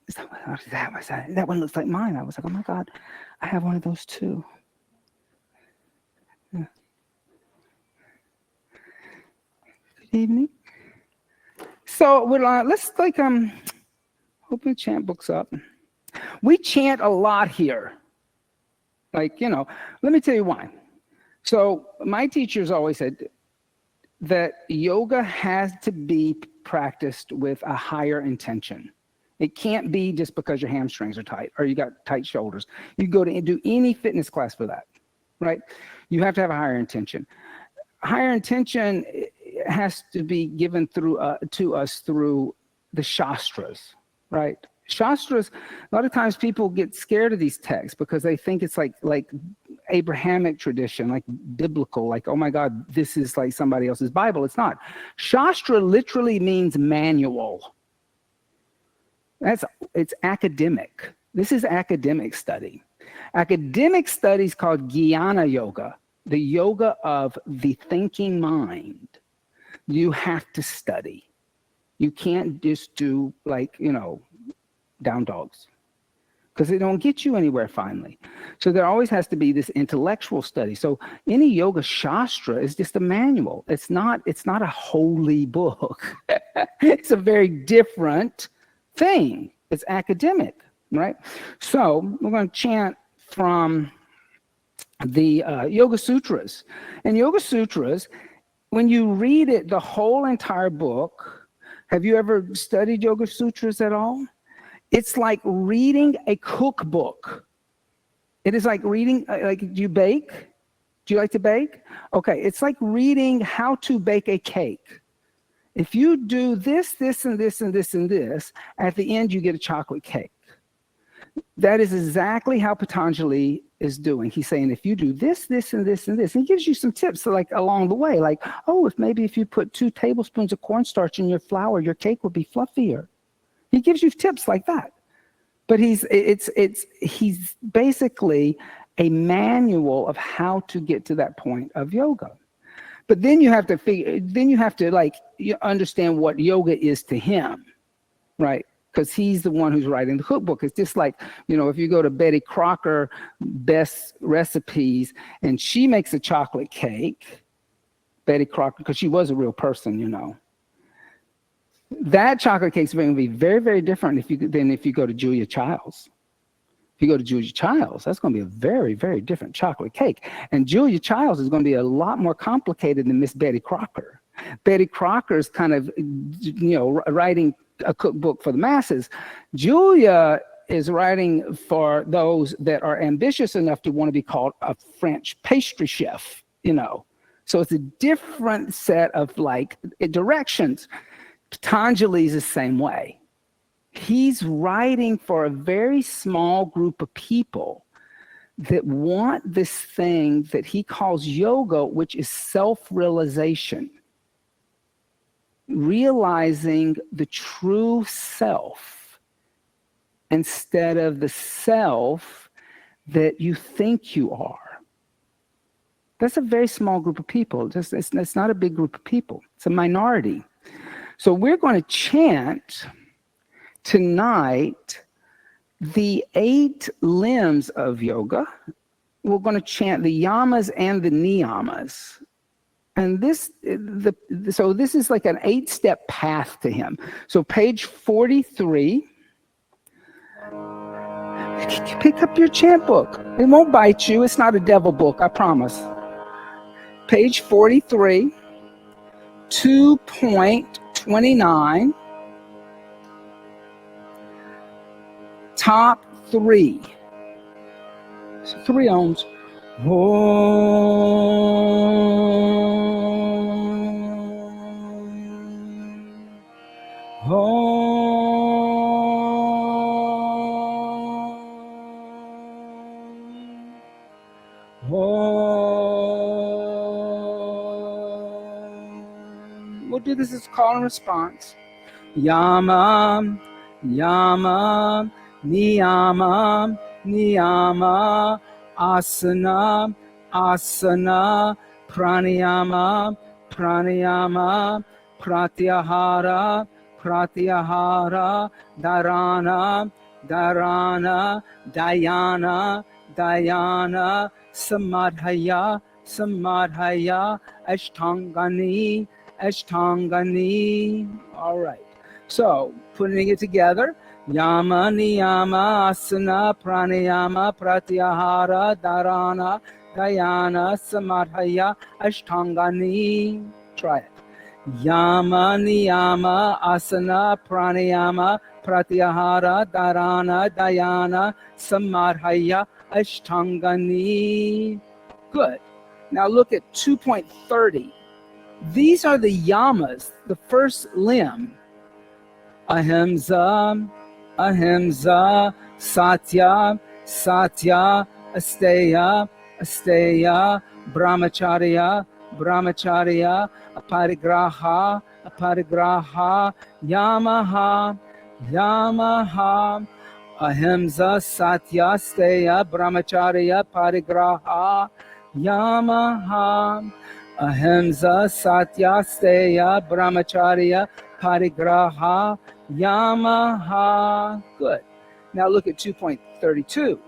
That one looks like mine. I was like, oh my God, I have one of those too. Yeah. Good evening. So let's open chant books up. We chant a lot here. Like, let me tell you why. So my teachers always said that yoga has to be practiced with a higher intention. It can't be just because your hamstrings are tight or you got tight shoulders. You go to do any fitness class for that, right? You have to have a higher intention. Higher intention has to be given to us through the Shastras, right? Shastras, a lot of times people get scared of these texts because they think it's like Abrahamic tradition, like biblical, like, oh my God, this is like somebody else's Bible. It's not. Shastra literally means manual. It's academic. This is academic study. Academic studies called Jnana Yoga, the yoga of the thinking mind. You have to study. You can't just do down dogs, because it don't get you anywhere finally. So there always has to be this intellectual study. So any yoga shastra is just a manual. It's not a holy book. It's a very different thing. It's academic, right? So we're going to chant from the Yoga Sutras. And Yoga Sutras, when you read it, the whole entire book, have you ever studied Yoga Sutras at all? It's like reading a cookbook. It is like reading, do you bake? Do you like to bake? Okay, it's like reading how to bake a cake. If you do this, this, and this, and this, and this, at the end you get a chocolate cake. That is exactly how Pantanjali is doing. He's saying, if you do this, this, and this, and this, and he gives you some tips along the way, like, if you put 2 tablespoons of cornstarch in your flour, your cake will be fluffier. He gives you tips like that. But he's basically a manual of how to get to that point of yoga. But then you have to you understand what yoga is to him, right? Because he's the one who's writing the cookbook. It's just like, if you go to Betty Crocker Best Recipes and she makes a chocolate cake, Betty Crocker, because she was a real person, that chocolate cake is going to be very, very different than if you go to Julia Childs. If you go to Julia Childs, that's going to be a very, very different chocolate cake. And Julia Childs is going to be a lot more complicated than Miss Betty Crocker. Betty Crocker is kind of, writing a cookbook for the masses. Julia is writing for those that are ambitious enough to want to be called a French pastry chef, So it's a different set of directions. Patanjali is the same way. He's writing for a very small group of people that want this thing that he calls yoga, which is self-realization. Realizing the true self instead of the self that you think you are. That's a very small group of people. It's not a big group of people. It's a minority. So we're going to chant tonight the 8 limbs of yoga. We're going to chant the yamas and the niyamas. And this is like an 8-step path to him. So page 43. Pick up your chant book. It won't bite you. It's not a devil book, I promise. Page 43, 2.29, top 3. So 3 ohms. We'll do this as call and response. Yama, yama, niyama, niyama, asana, asana, pranayama, pranayama, pratyahara, pratyahara, dharana, dharana, dhyana, dhyana, samadhaya, samadhaya, ashtangani, ashtangani. All right. So, putting it together, yama, niyama, asana, pranayama, pratyahara, dharana, dhyana, samadhaya, ashtangani. Try it. Yama, niyama, asana, pranayama, pratyahara, dharana, dhyana, samadhaya, ashtangani. Good. Now look at 2.30. These are the yamas, the first limb. Ahimsa, ahimsa, satya, satya, asteya, asteya, brahmacharya, brahmacharya, aparigraha, aparigraha, yamaha, yamaha, ahimsa, satya, asteya, brahmacharya, parigraha, yamaha, ahimsa, satya, asteya, brahmacharya, parigraha, yamaha. Good. Now look at 2.32.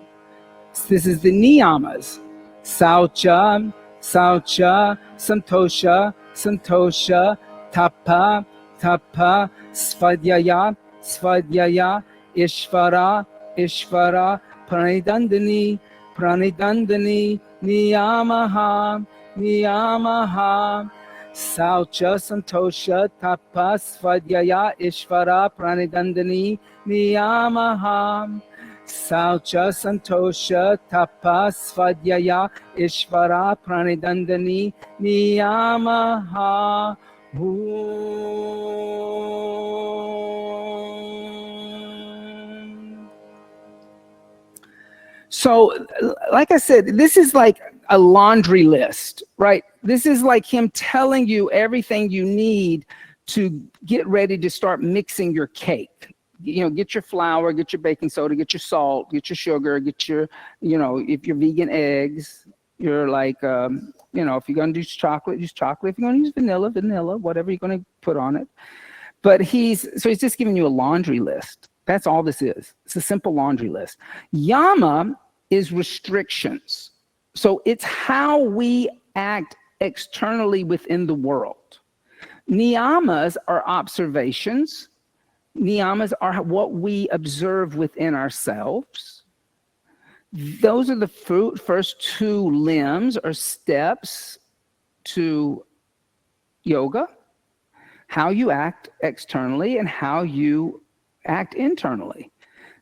This is the niyamas. Saucha, saucha, santosha, santosha, tapa, tapa, svadhyaya, svadhyaya, ishvara, ishvara, pranidandani, pranidandani, niyamaha, niyamaha. Saucha, santosha, tapa, svadhyaya, ishvara, pranidandani, niyamaha. Saucha, santosha, tapa, svadhyaya, ishvara, pranidandani, niyamaha. So, like I said, this is like a laundry list, right? This is like him telling you everything you need to get ready to start mixing your cake. You know, get your flour, get your baking soda, get your salt, get your sugar, get your, you know, if you're vegan, eggs. You're like, you know, if you're going to use chocolate, use chocolate. If you're going to use vanilla, vanilla, whatever you're going to put on it. But he's just giving you a laundry list. That's all this is. It's a simple laundry list. Yama is restrictions. So it's how we act externally within the world. Niyamas are observations. Niyamas are what we observe within ourselves. Those are the first two limbs or steps to yoga. How you act externally and how you act internally.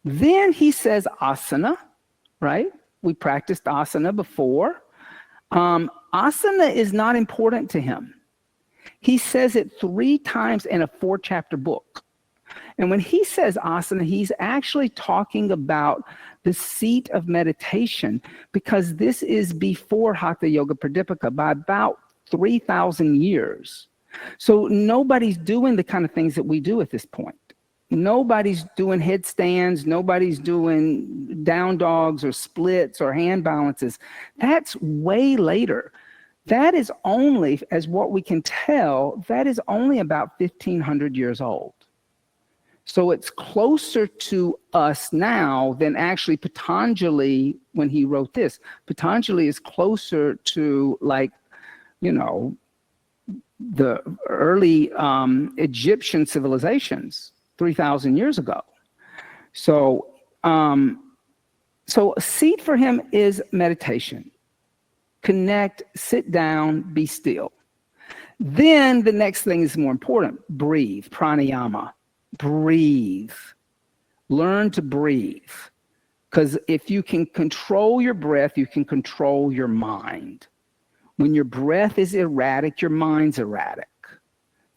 Then he says asana, right? We practiced asana before. Asana is not important to him. He says it 3 times in a 4-chapter book. And when he says asana, he's actually talking about the seat of meditation, because this is before Hatha Yoga Pradipika by about 3,000 years. So nobody's doing the kind of things that we do at this point. Nobody's doing headstands. Nobody's doing down dogs or splits or hand balances. That's way later. That is only, as what we can tell, that is only about 1,500 years old. So it's closer to us now than actually Pantanjali when he wrote this. Pantanjali is closer to, like, you know, the early Egyptian civilizations 3,000 years ago. So, so a seat for him is meditation. Connect, sit down, be still. Then the next thing is more important. Breathe, pranayama. Breathe. Learn to breathe. Because if you can control your breath, you can control your mind. When your breath is erratic, your mind's erratic.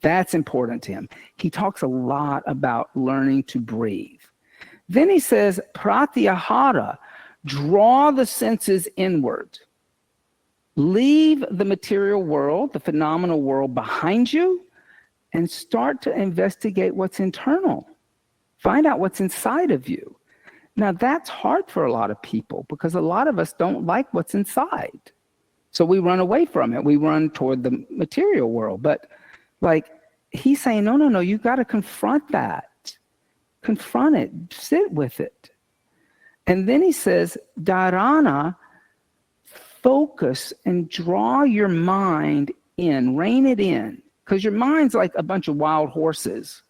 That's important to him. He talks a lot about learning to breathe. Then he says, pratyahara, draw the senses inward. Leave the material world, the phenomenal world behind you, and start to investigate what's internal. Find out what's inside of you. Now, that's hard for a lot of people because a lot of us don't like what's inside. So we run away from it. We run toward the material world. But like, he's saying, no, you got to confront that. Confront it, sit with it. And then he says, dharana, focus and draw your mind in, rein it in. Because your mind's like a bunch of wild horses.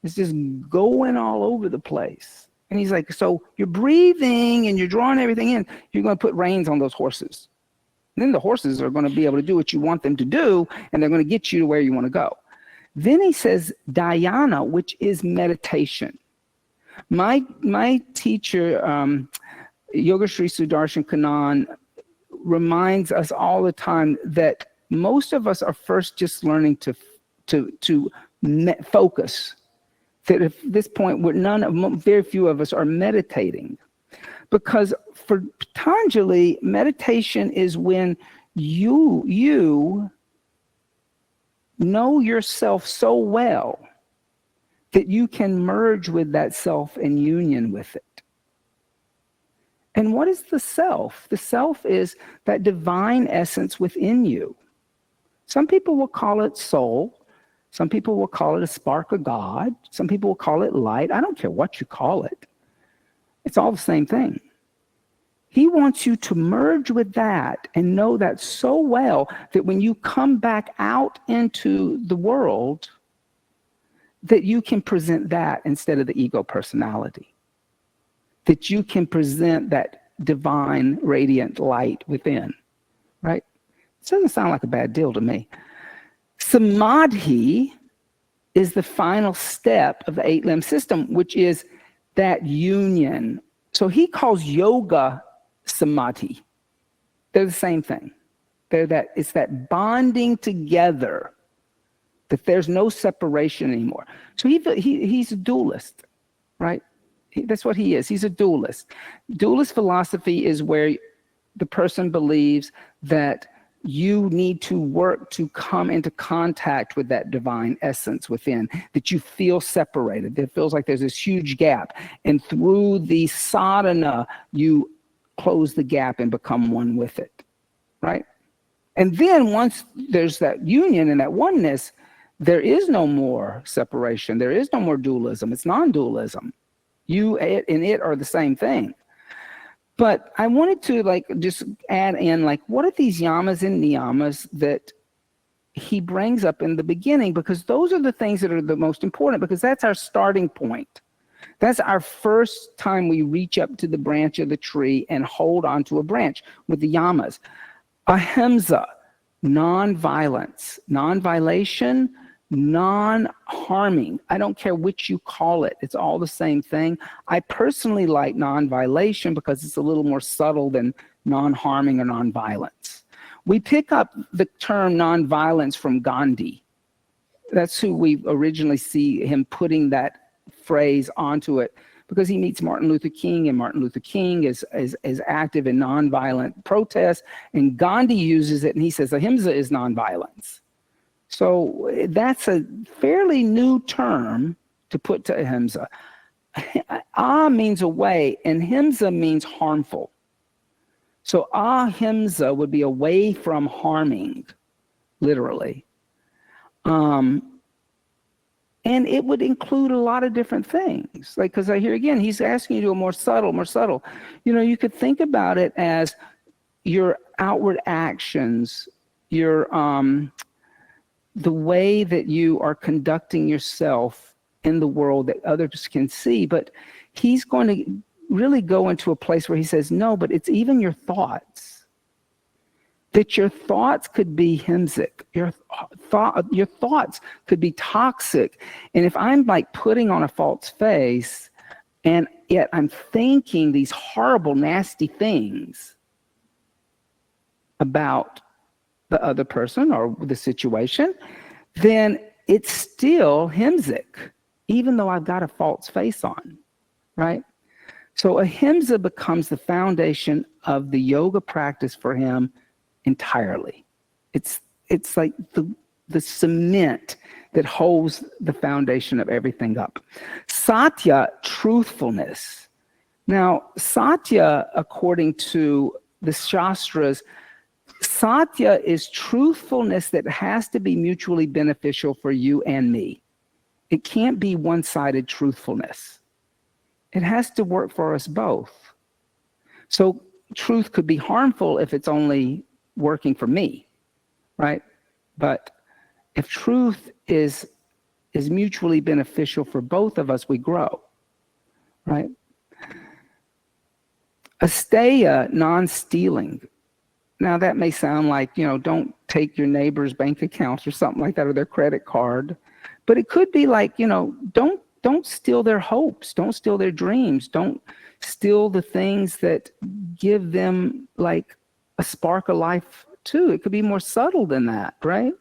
It's just going all over the place. And he's like, so you're breathing and you're drawing everything in. You're going to put reins on those horses. And then the horses are going to be able to do what you want them to do, and they're going to get you to where you want to go. Then he says dhyana, which is meditation. My teacher, Yoga Sri Sudarshan Kanan, reminds us all the time that most of us are first just learning to focus. That at this point, very few of us are meditating, because for Pantanjali, meditation is when you know yourself so well that you can merge with that self in union with it. And what is the self? The self is that divine essence within you. Some people will call it soul. Some people will call it a spark of God. Some people will call it light. I don't care what you call it. It's all the same thing. He wants you to merge with that and know that so well that when you come back out into the world, that you can present that instead of the ego personality. That you can present that divine, radiant light within, right? It doesn't sound like a bad deal to me. Samadhi is the final step of the 8-limb system, which is that union. So he calls yoga samadhi. They're the same thing. It's that bonding together, that there's no separation anymore. So he's a dualist, right? That's what he is. He's a dualist. Dualist philosophy is where the person believes that you need to work to come into contact with that divine essence within, that you feel separated. It feels like there's this huge gap. And through the sadhana, you close the gap and become one with it, right? And then once there's that union and that oneness, there is no more separation. There is no more dualism. It's non-dualism. You and it are the same thing. But I wanted to just add in what are these yamas and niyamas that he brings up in the beginning, because those are the things that are the most important, because that's our starting point. That's our first time we reach up to the branch of the tree and hold onto a branch with the yamas. Ahimsa, non-violence, non-violation, non-harming. I don't care which you call it. It's all the same thing. I personally like non-violation because it's a little more subtle than non-harming or non-violence. We pick up the term non-violence from Gandhi. That's who we originally see him putting that phrase onto it, because he meets Martin Luther King, and Martin Luther King is active in non-violent protest, and Gandhi uses it and he says ahimsa is non-violence. So that's a fairly new term to put to ahimsa. Ah means away, and himsa means harmful. So ahimsa would be away from harming, literally. And it would include a lot of different things. Because I hear again, he's asking you to do a more subtle. You could think about it as your outward actions, your the way that you are conducting yourself in the world that others can see. But he's going to really go into a place where he says, no, but it's even your thoughts. That your thoughts could be himsic. Your thoughts could be toxic. And if I'm putting on a false face, and yet I'm thinking these horrible, nasty things about the other person or the situation, then it's still himsic, even though I've got a false face on, right? So ahimsa becomes the foundation of the yoga practice for him entirely. It's like the cement that holds the foundation of everything up. Satya, truthfulness. Now, Satya, according to the Shastras, Satya is truthfulness that has to be mutually beneficial for you and me. It can't be one-sided truthfulness. It has to work for us both. So truth could be harmful if it's only working for me, right? But if truth is mutually beneficial for both of us, we grow, right? Asteya, non-stealing. Now that may sound like, don't take your neighbor's bank accounts or something like that, or their credit card. But it could be like, don't steal their hopes. Don't steal their dreams. Don't steal the things that give them like a spark of life too. It could be more subtle than that, right?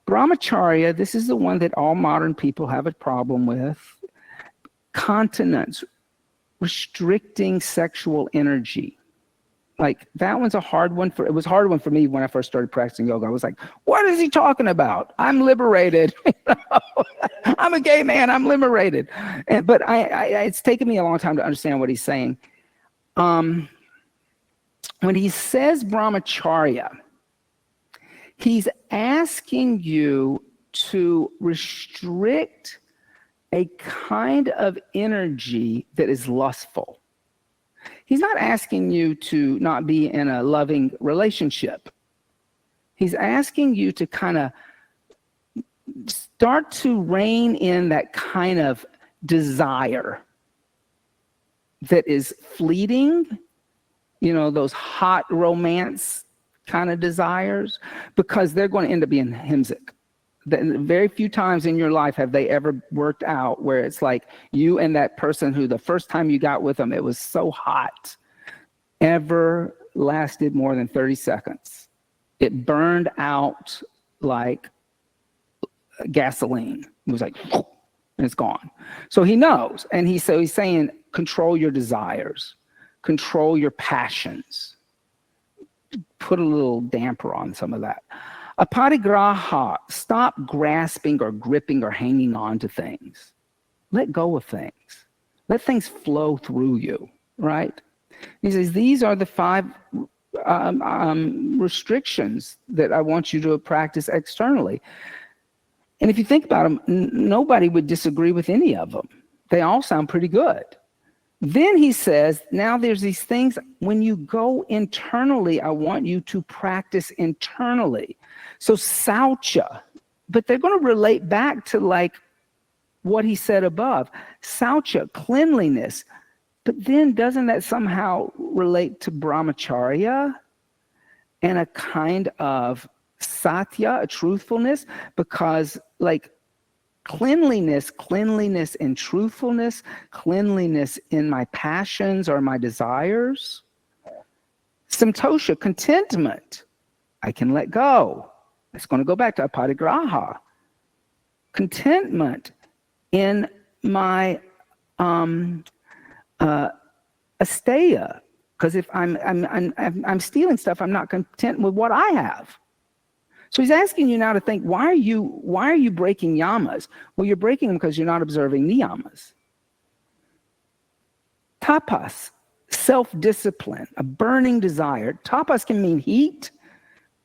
Brahmacharya, this is the one that all modern people have a problem with. Continence, restricting sexual energy. Like that one's a hard one it was a hard one for me when I first started practicing yoga. I was like, what is he talking about? I'm liberated. I'm a gay man. I'm liberated. But it's taken me a long time to understand what he's saying. When he says brahmacharya, he's asking you to restrict a kind of energy that is lustful. He's not asking you to not be in a loving relationship. He's asking you to kind of start to rein in that kind of desire that is fleeting, those hot romance kind of desires, because they're going to end up being himsic. Very few times in your life have they ever worked out where it's like you and that person who the first time you got with them, it was so hot, ever lasted more than 30 seconds. It burned out like gasoline. It was like, and it's gone. So he knows. And he's saying, control your desires, control your passions, put a little damper on some of that. Aparigraha, stop grasping or gripping or hanging on to things. Let go of things. Let things flow through you, right? He says, these are the 5 restrictions that I want you to practice externally. And if you think about them, nobody would disagree with any of them. They all sound pretty good. Then he says, now there's these things, when you go internally, I want you to practice internally. So saucha, but they're going to relate back to like what he said above. Saucha, cleanliness. But then doesn't that somehow relate to brahmacharya and a kind of satya, a truthfulness? Because like cleanliness and truthfulness, cleanliness in my passions or my desires. Santosha, contentment. I can let go. It's going to go back to aparigraha. Contentment in my asteya. Because if I'm stealing stuff, I'm not content with what I have. So he's asking you now to think, why are you breaking yamas? Well, you're breaking them because you're not observing niyamas. Tapas, self-discipline, a burning desire. Tapas can mean heat,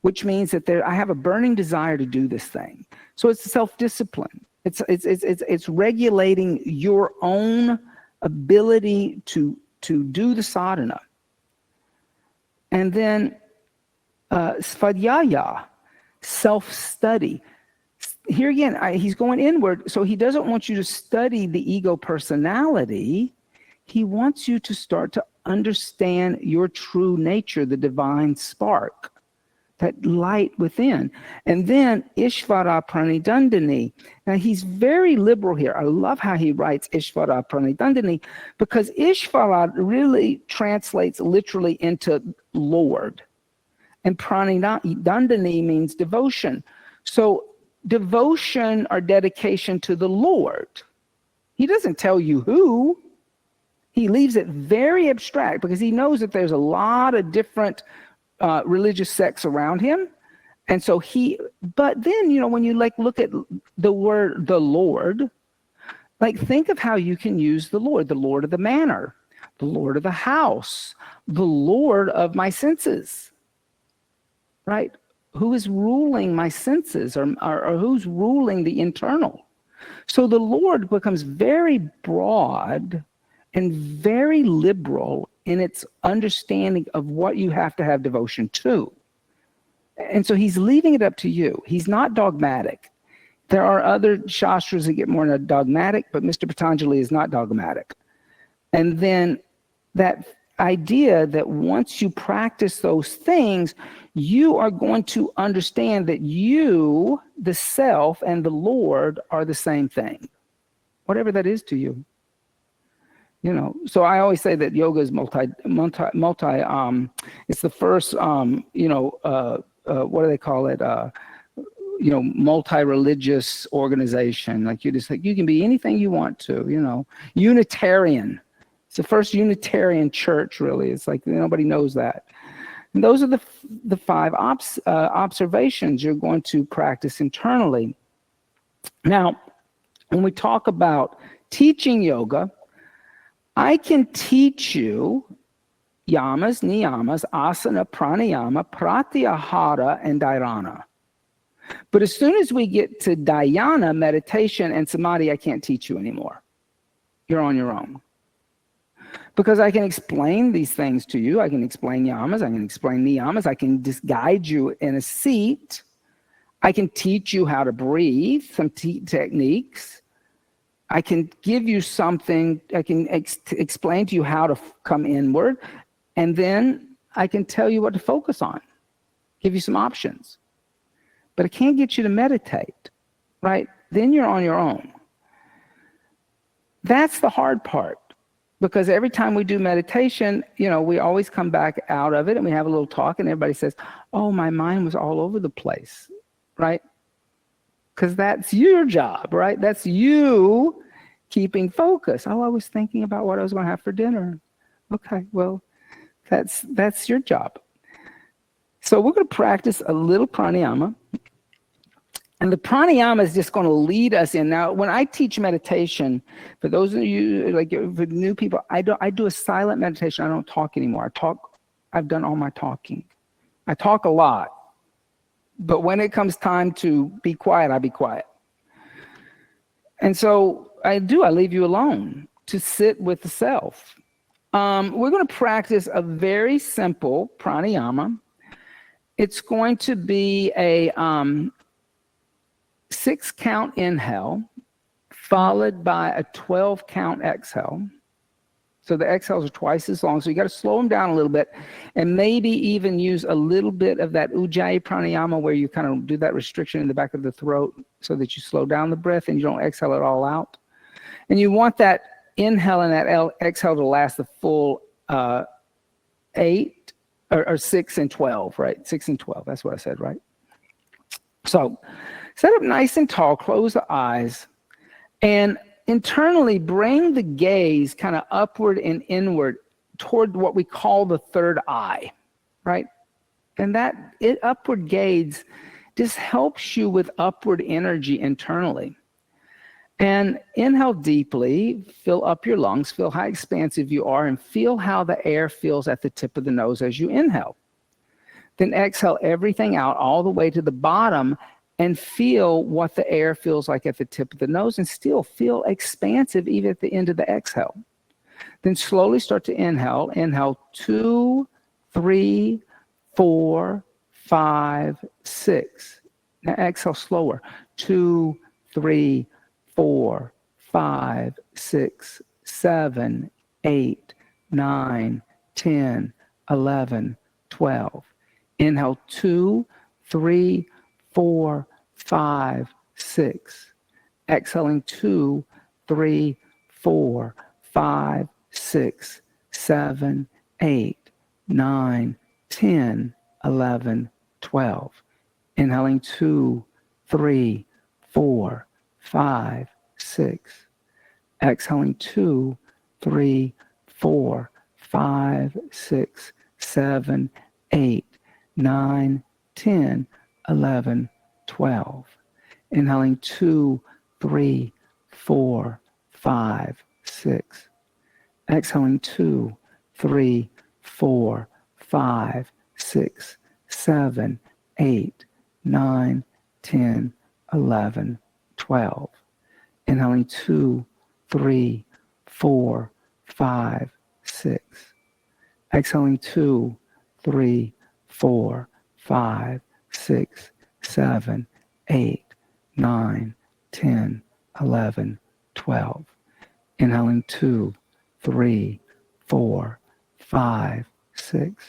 which means that I have a burning desire to do this thing. So it's self-discipline. It's regulating your own ability to do the sadhana. And then svadhyaya, self-study. Here again, he's going inward, so he doesn't want you to study the ego personality. He wants you to start to understand your true nature, the divine spark, that light within. And then Ishvara Pranidandini. Now he's very liberal here. I love how he writes Ishvara Pranidandini, because Ishvara really translates literally into Lord. And Pranidandini means devotion. So devotion or dedication to the Lord. He doesn't tell you who. He leaves it very abstract because he knows that there's a lot of different religious sects around him. And so but then, when you look at the word, the Lord, think of how you can use the Lord of the manor, the Lord of the house, the Lord of my senses. right? Who is ruling my senses, or who's ruling the internal? So the Lord becomes very broad and very liberal in its understanding of what you have to have devotion to. And so he's leaving it up to you. He's not dogmatic. There are other shastras that get more dogmatic, but Mr. Pantanjali is not dogmatic. And then that idea that once you practice those things, you are going to understand that you, the self, and the Lord are the same thing, whatever that is to you. You know, so I always say that yoga is multi. It's the first, what do they call it? Multi-religious organization. Like you can be anything you want to. Unitarian. It's the first Unitarian church, really. It's like nobody knows that. And those are the five observations you're going to practice internally. Now, when we talk about teaching yoga, I can teach you yamas, niyamas, asana, pranayama, pratyahara, and dharana. But as soon as we get to dhyana, meditation, and samadhi, I can't teach you anymore. You're on your own. Because I can explain these things to you. I can explain yamas, I can explain niyamas, I can just guide you in a seat. I can teach you how to breathe, some techniques. I can give you something, I can explain to you how to come inward, and then I can tell you what to focus on, give you some options. But I can't get you to meditate, right? Then you're on your own. That's the hard part, because every time we do meditation, we always come back out of it and we have a little talk and everybody says, oh, my mind was all over the place, right? Because that's your job, right? That's you keeping focus. Oh, I was thinking about what I was going to have for dinner. Okay, well, that's your job. So we're going to practice a little pranayama. And the pranayama is just going to lead us in. Now, when I teach meditation, for those of you, like for new people, I do a silent meditation. I don't talk anymore. I've done all my talking. I talk a lot. But when it comes time to be quiet, I be quiet. And so I leave you alone to sit with the self. We're going to practice a very simple pranayama. It's going to be a 6-count inhale, followed by a 12-count exhale. So the exhales are twice as long. So you got to slow them down a little bit, and maybe even use a little bit of that ujjayi pranayama, where you kind of do that restriction in the back of the throat so that you slow down the breath and you don't exhale it all out. And you want that inhale and that exhale to last the full 8 or 6 and 12, right? 6 and 12. That's what I said, right? So set up nice and tall, close the eyes, and internally bring the gaze kind of upward and inward toward what we call the third eye, right? And that upward gaze just helps you with upward energy internally. And inhale deeply, fill up your lungs, feel how expansive you are, and feel how the air feels at the tip of the nose as you inhale. Then exhale everything out all the way to the bottom, and feel what the air feels like at the tip of the nose, and still feel expansive even at the end of the exhale. Then slowly start to inhale. Inhale 2, 3, 4, 5, 6. Now exhale slower. 2, 3, 4, 5, 6, 7, 8, 9, 10, 11, 12. Inhale 2, 3, 4, 5, 6. Exhaling 2, 3, 4, 5, 6, 7, 8, 9, 10, 11, 12. Inhaling 2, 3, 4, 5, 6. Exhaling 2, 3, 4, 5, 6, 7, 8, 9, 10, 11, 12. Inhaling 2, 3, 4, 5, 6. Exhaling 2, 3, 4, 5, 6, 7, 8, 9, 10, 11, 12. Inhaling 2, 3, 4, 5, 6. Exhaling 2, 3, 4, 5, 6, 7, 8, 9, 10, 11, 12. Inhaling 2, 3, 4, 5, 6.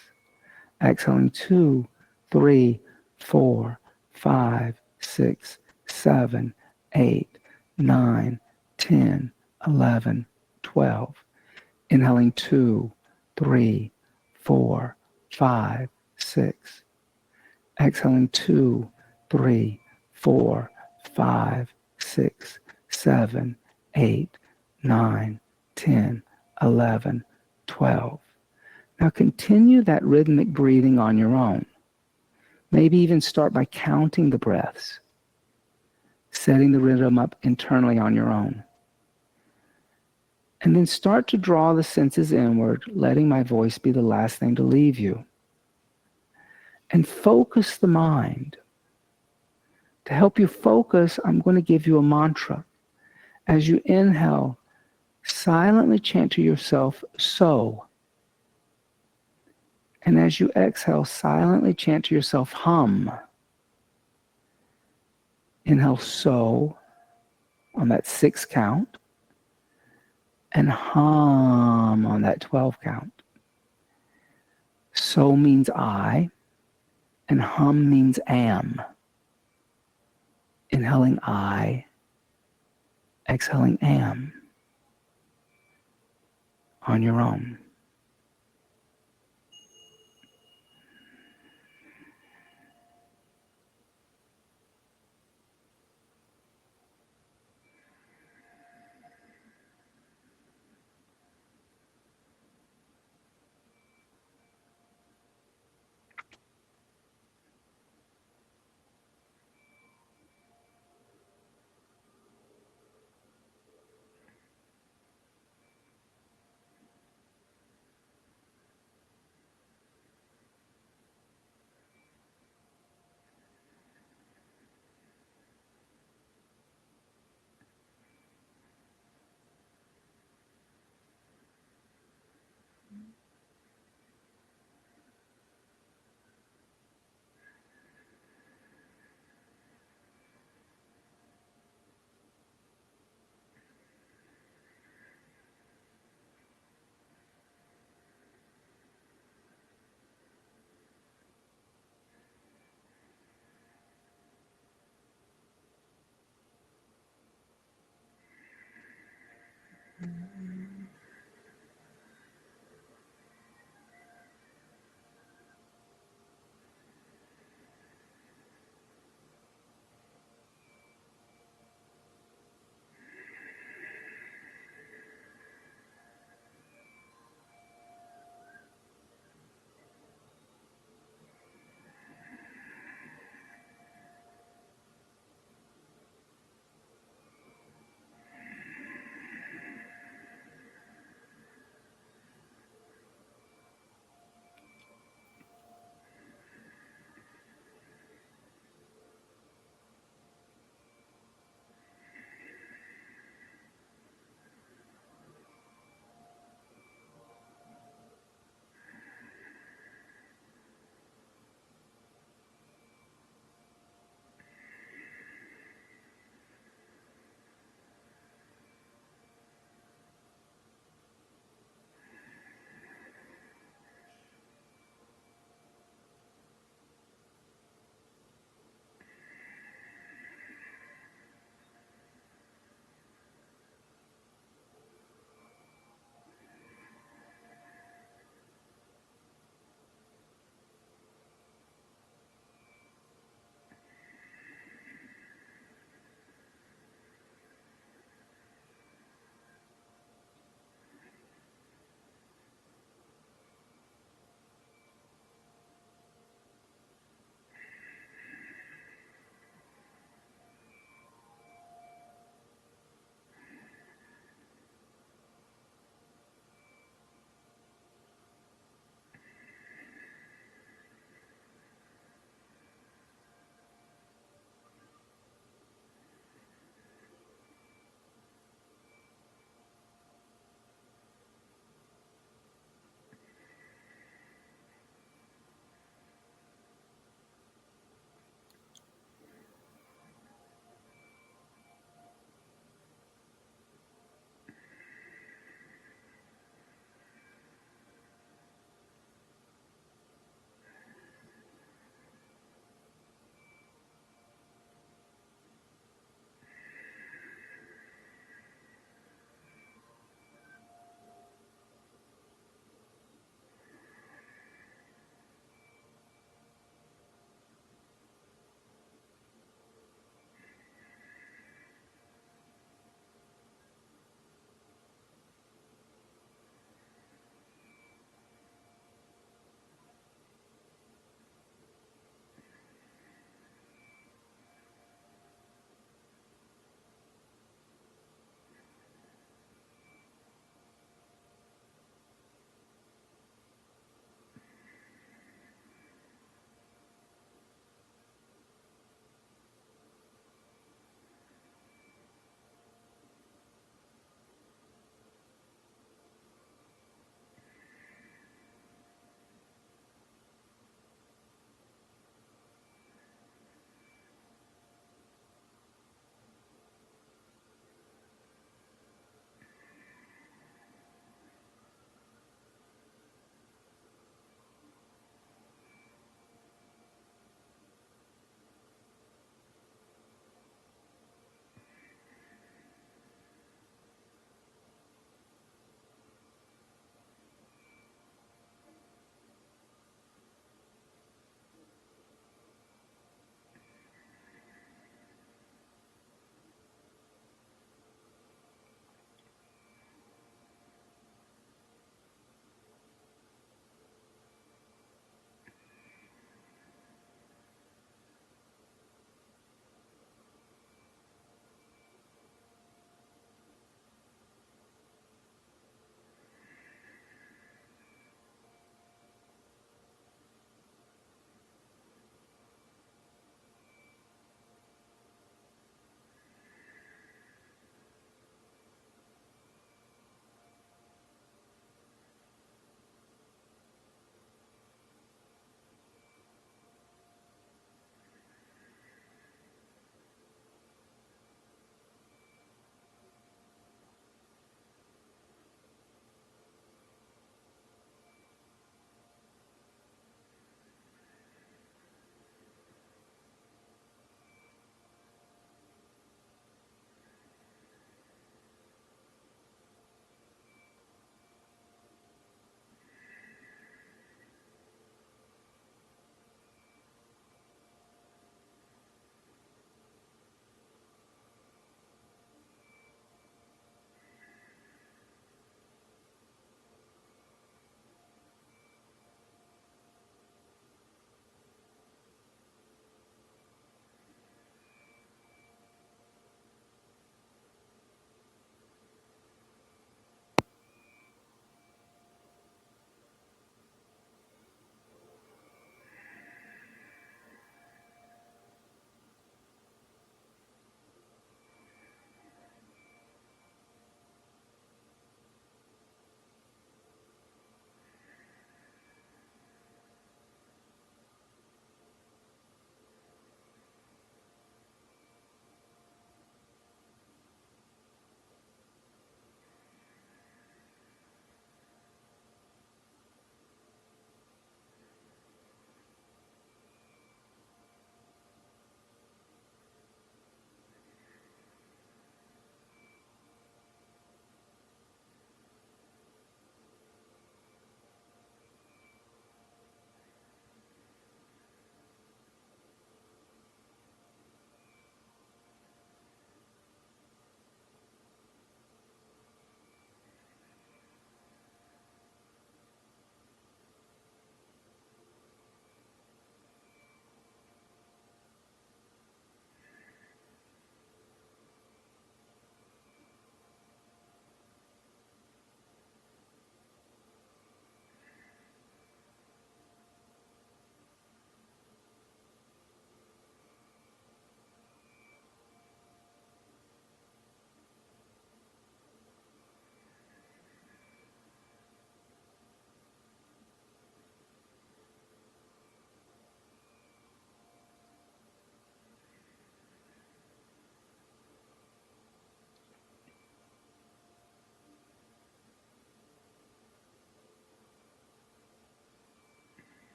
Exhaling 2, 3, 4, 5, 6, 7, 8, 9, 10, 11, 12. Inhaling 2, 3, 4, 5, 6. Exhaling 2, 3, 4, 5, 6, 7, 8, 9, 10, 11, 12. Now continue that rhythmic breathing on your own. Maybe even start by counting the breaths, setting the rhythm up internally on your own. And then start to draw the senses inward, letting my voice be the last thing to leave you. And focus the mind. To help you focus, I'm going to give you a mantra. As you inhale, silently chant to yourself, so. And as you exhale, silently chant to yourself, hum. Inhale, so, on that 6 count. And hum on that 12 count. So means I, and hum means am. Inhaling I, exhaling am, on your own.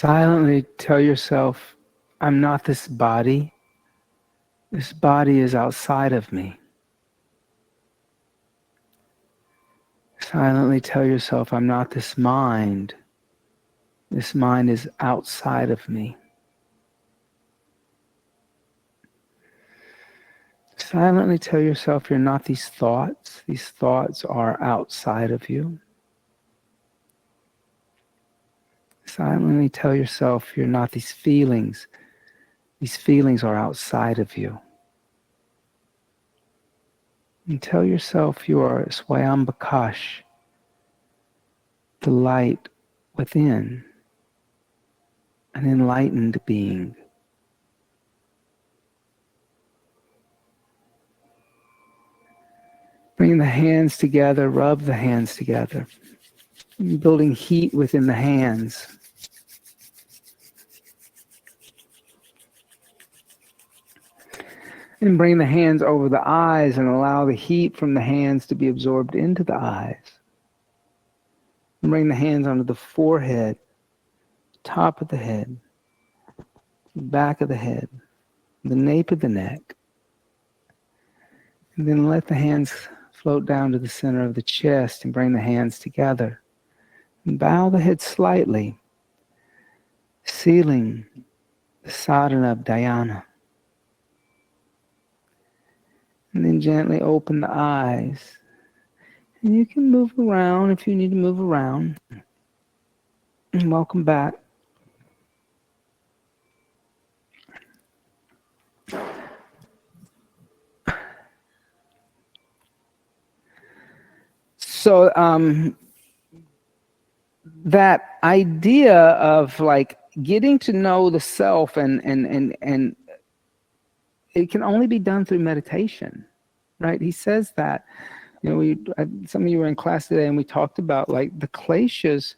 Silently tell yourself, I'm not this body. This body is outside of me. Silently tell yourself, I'm not this mind. This mind is outside of me. Silently tell yourself, you're not these thoughts. These thoughts are outside of you. Silently tell yourself, you're not these feelings. These feelings are outside of you. And tell yourself you are Swayambhakash, the light within, an enlightened being. Bring the hands together, rub the hands together, building heat within the hands. And bring the hands over the eyes and allow the heat from the hands to be absorbed into the eyes. And bring the hands onto the forehead, top of the head, back of the head, the nape of the neck. And then let the hands float down to the center of the chest and bring the hands together. And bow the head slightly, sealing the sadhana of dhyana. And then gently open the eyes. And you can move around if you need to move around. And welcome back. So that idea of like getting to know the self and it can only be done through meditation, right? He says that. You know, some of you were in class today and we talked about like the kleshas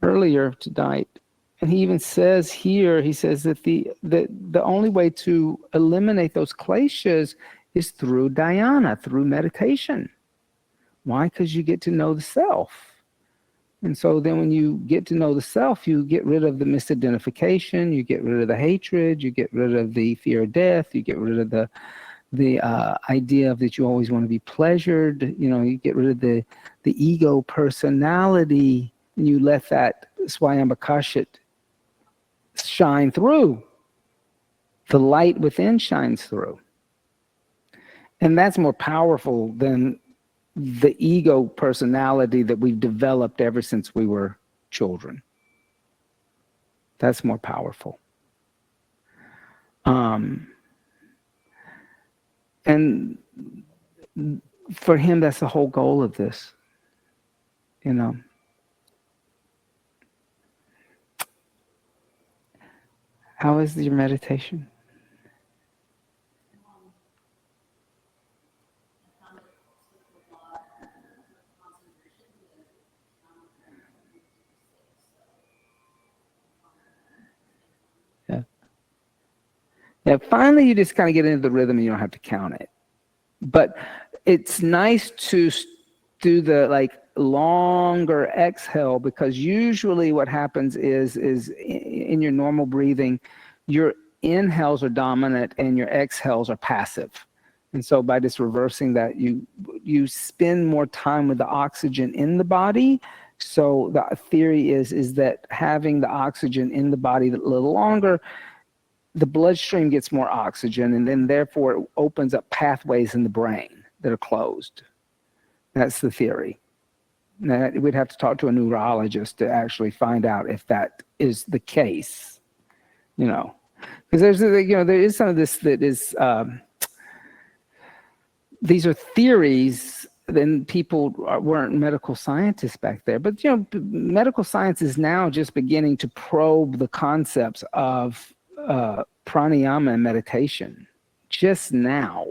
earlier tonight. And he even says here, he says that the only way to eliminate those kleshas is through dhyana, through meditation. Why? Because you get to know the self. And so then when you get to know the self, you get rid of the misidentification, you get rid of the hatred, you get rid of the fear of death, you get rid of the idea of that you always want to be pleasured, you know, you get rid of the ego personality, and you let that Swayambhakashit shine through. The light within shines through. And that's more powerful than the ego personality that we've developed ever since we were children. That's more powerful. And for him, that's the whole goal of this, you know. How is your meditation? Yeah, finally you just kind of get into the rhythm and you don't have to count it. But it's nice to do the like longer exhale, because usually what happens is in your normal breathing, your inhales are dominant and your exhales are passive. And so by just reversing that, you spend more time with the oxygen in the body. So the theory is that having the oxygen in the body a little longer, the bloodstream gets more oxygen, and then therefore it opens up pathways in the brain that are closed. That's the theory. Now, we'd have to talk to a neurologist to actually find out if that is the case, you know, because there is some of this that is, these are theories. Then people weren't medical scientists back there, but you know, medical science is now just beginning to probe the concepts of pranayama and meditation. Just now,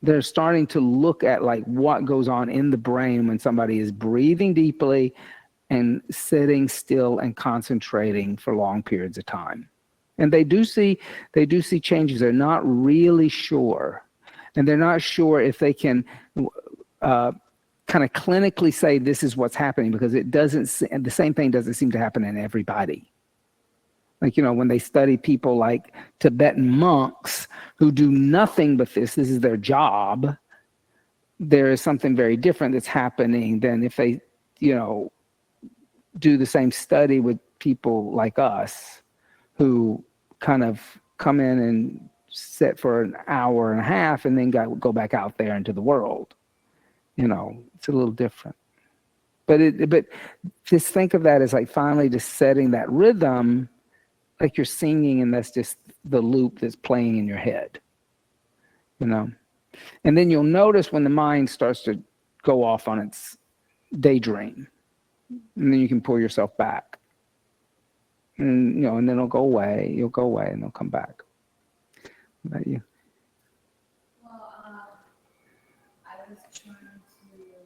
they're starting to look at like what goes on in the brain when somebody is breathing deeply and sitting still and concentrating for long periods of time. And they do see changes. They're not really sure, and they're not sure if they can kind of clinically say this is what's happening, because the same thing doesn't seem to happen in everybody. Like, when they study people like Tibetan monks who do nothing but this is their job, there is something very different that's happening than if they, do the same study with people like us who kind of come in and sit for an hour and a half and then go back out there into the world. It's a little different. But just think of that as like finally just setting that rhythm, like you're singing and that's just the loop that's playing in your head. And then you'll notice when the mind starts to go off on its daydream, and then you can pull yourself back. And and then it'll go away. You'll go away and they'll come back. What about you? Well, I was trying to examine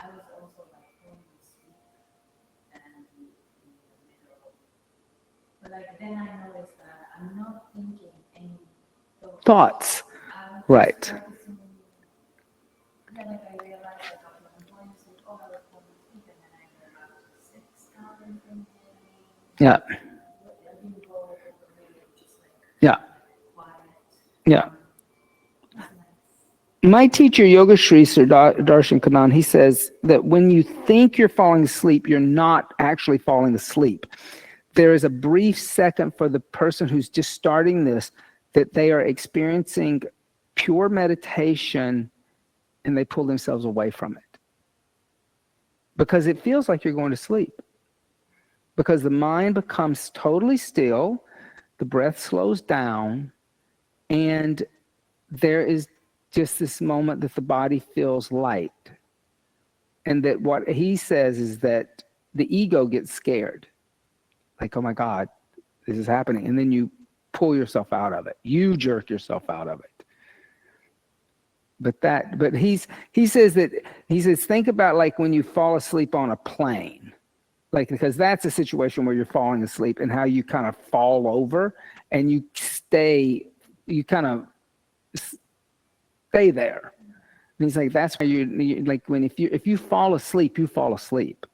I was also like falling asleep and in the middle. But then I noticed that I'm not thinking any Thoughts. Right. Then I realized that I'm going to sleep, I was falling asleep, and then I went back to 6 hours and Yeah. I didn't go over really just like Yeah. quiet. Yeah. My teacher, Yoga Sri Darshan Kanan, he says that when you think you're falling asleep, you're not actually falling asleep. There is a brief second for the person who's just starting this that they are experiencing pure meditation and they pull themselves away from it. Because it feels like you're going to sleep. Because the mind becomes totally still, the breath slows down, and there is just this moment that the body feels light. And that what he says is that the ego gets scared. Like, oh my God, this is happening. And then you pull yourself out of it. You jerk yourself out of it. But he says, think about like when you fall asleep on a plane. Like, because that's a situation where you're falling asleep and how you kind of fall over and you kind of stay there. And he's like, that's why you like if you fall asleep, you fall asleep.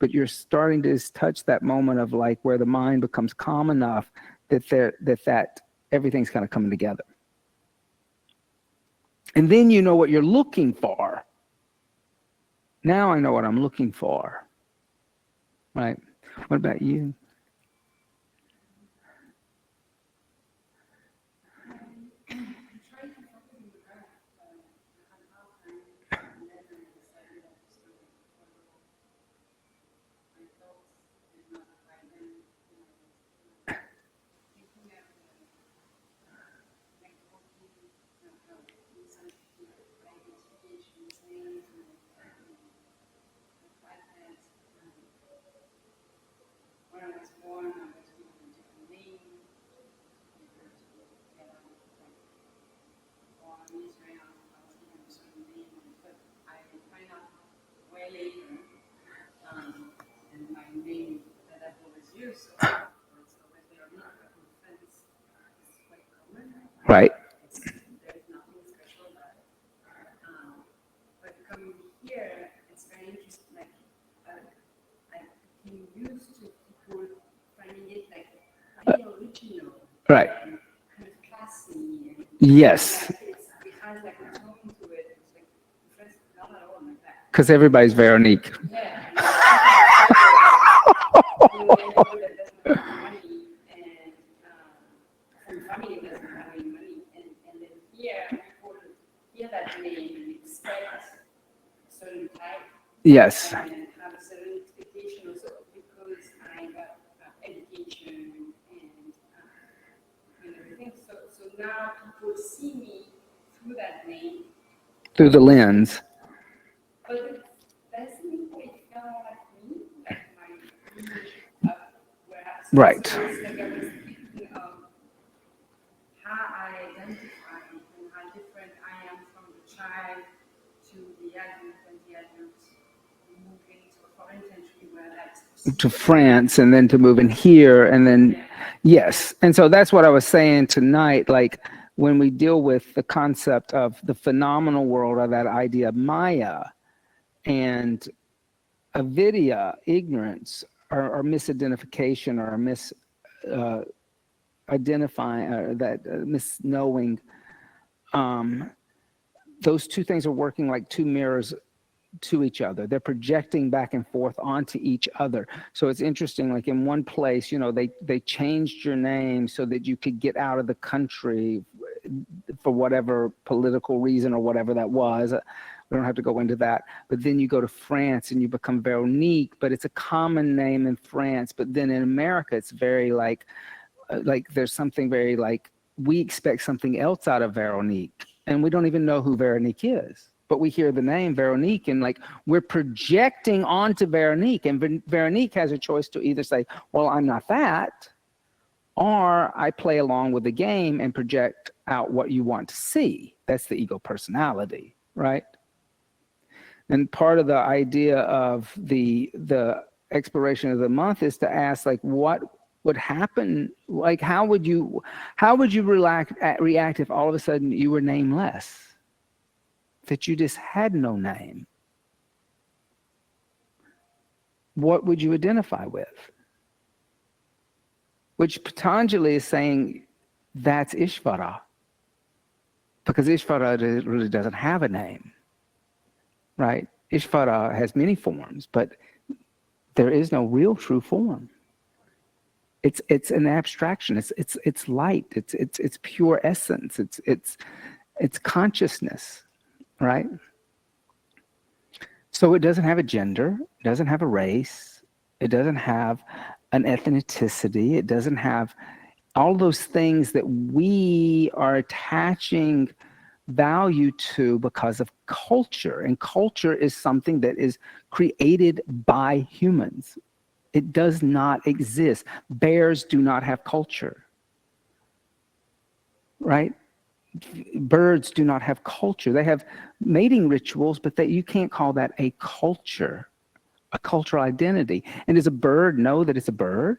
But you're starting to just touch that moment of like where the mind becomes calm enough that everything's kind of coming together. And then you know what you're looking for. Now I know what I'm looking for. Right? What about you? When I was born, I was given a different name. Or in Israel, I was given a certain name, but I find out way later, and my name that I've always used, so it's always very unique, but in France, it's quite common. Right. There's nothing special about it. But coming here, it's very interesting. Like, I became used to people finding it like very original. Right. And kind of classy. And Yes. like it has like a tone to it. It's like French, not at all like that. Because everybody's Veronique. Yeah. Money and family doesn't have any money, and then here people hear that name and expect a certain type. Yes. And have a certain expectation also because I got education and everything. So now people see me through that name. Through the lens. But it doesn't quite feel like me, like my image where Right. So it's like I was thinking of how I identify and how different I am from the child to the adult and the adult moving to a foreign country where that's to France and then to move in here and then yes. And so that's what I was saying tonight. Like when we deal with the concept of the phenomenal world, or that idea of Maya and avidya, ignorance, or misidentification, or misidentifying, or that misknowing, those two things are working like two mirrors to each other. They're projecting back and forth onto each other. So it's interesting, like in one place, they changed your name so that you could get out of the country for whatever political reason or whatever that was. We don't have to go into that. But then you go to France and you become Veronique, but it's a common name in France. But then in America, it's very like there's something very like, we expect something else out of Veronique, and we don't even know who Veronique is. But we hear the name Veronique and like we're projecting onto Veronique, and Veronique has a choice to either say, well, I'm not that, or I play along with the game and project out what you want to see. That's the ego personality, right? And part of the idea of the exploration of the month is to ask, like, what would happen? Like, how would you react if all of a sudden you were nameless? That you just had no name? What would you identify with? Which Pantanjali is saying that's Ishvara, because Ishvara really doesn't have a name, right? Ishvara has many forms, but there is no real true form. It's an abstraction. It's light. It's pure essence. It's consciousness, right? So it doesn't have a gender, it doesn't have a race, it doesn't have an ethnicity, it doesn't have all those things that we are attaching value to because of culture. And culture is something that is created by humans. It does not exist. Bears do not have culture, right? Birds do not have culture. They have mating rituals, but you can't call that a culture, a cultural identity. And does a bird know that it's a bird?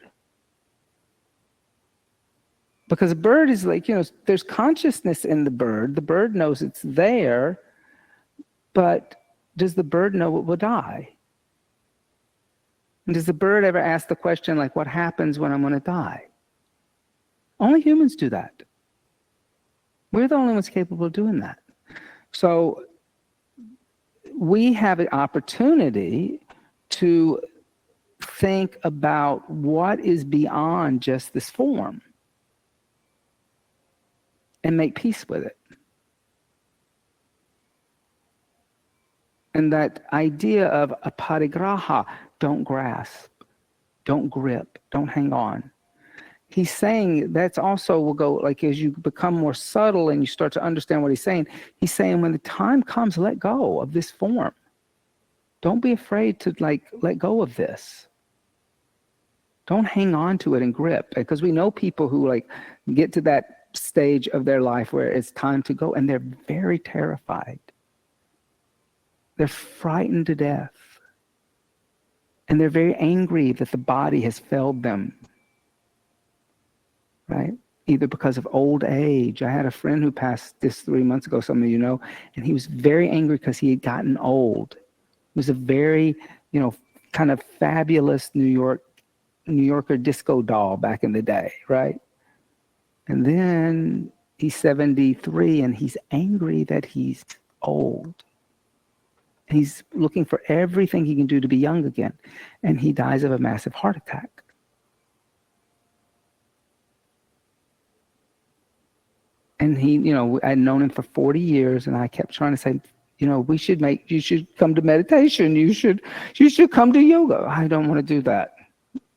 Because a bird is like, there's consciousness in the bird. The bird knows it's there, but does the bird know it will die? And does the bird ever ask the question, like, what happens when I'm going to die? Only humans do that. We're the only ones capable of doing that. So we have an opportunity to think about what is beyond just this form and make peace with it. And that idea of aparigraha, don't grasp, don't grip, don't hang on. He's saying that's also will go, like, as you become more subtle and you start to understand what he's saying when the time comes, let go of this form. Don't be afraid to let go of this. Don't hang on to it and grip, because we know people who get to that stage of their life where it's time to go and they're very terrified. They're frightened to death. And they're very angry that the body has failed them. Right? Either because of old age. I had a friend who passed this 3 months ago, some of you know, and he was very angry because he had gotten old. He was a very, kind of fabulous New Yorker disco doll back in the day, right? And then he's 73 and he's angry that he's old. And he's looking for everything he can do to be young again. And he dies of a massive heart attack. And he, I'd known him for 40 years, and I kept trying to say, you should come to meditation. You should come to yoga. I don't want to do that.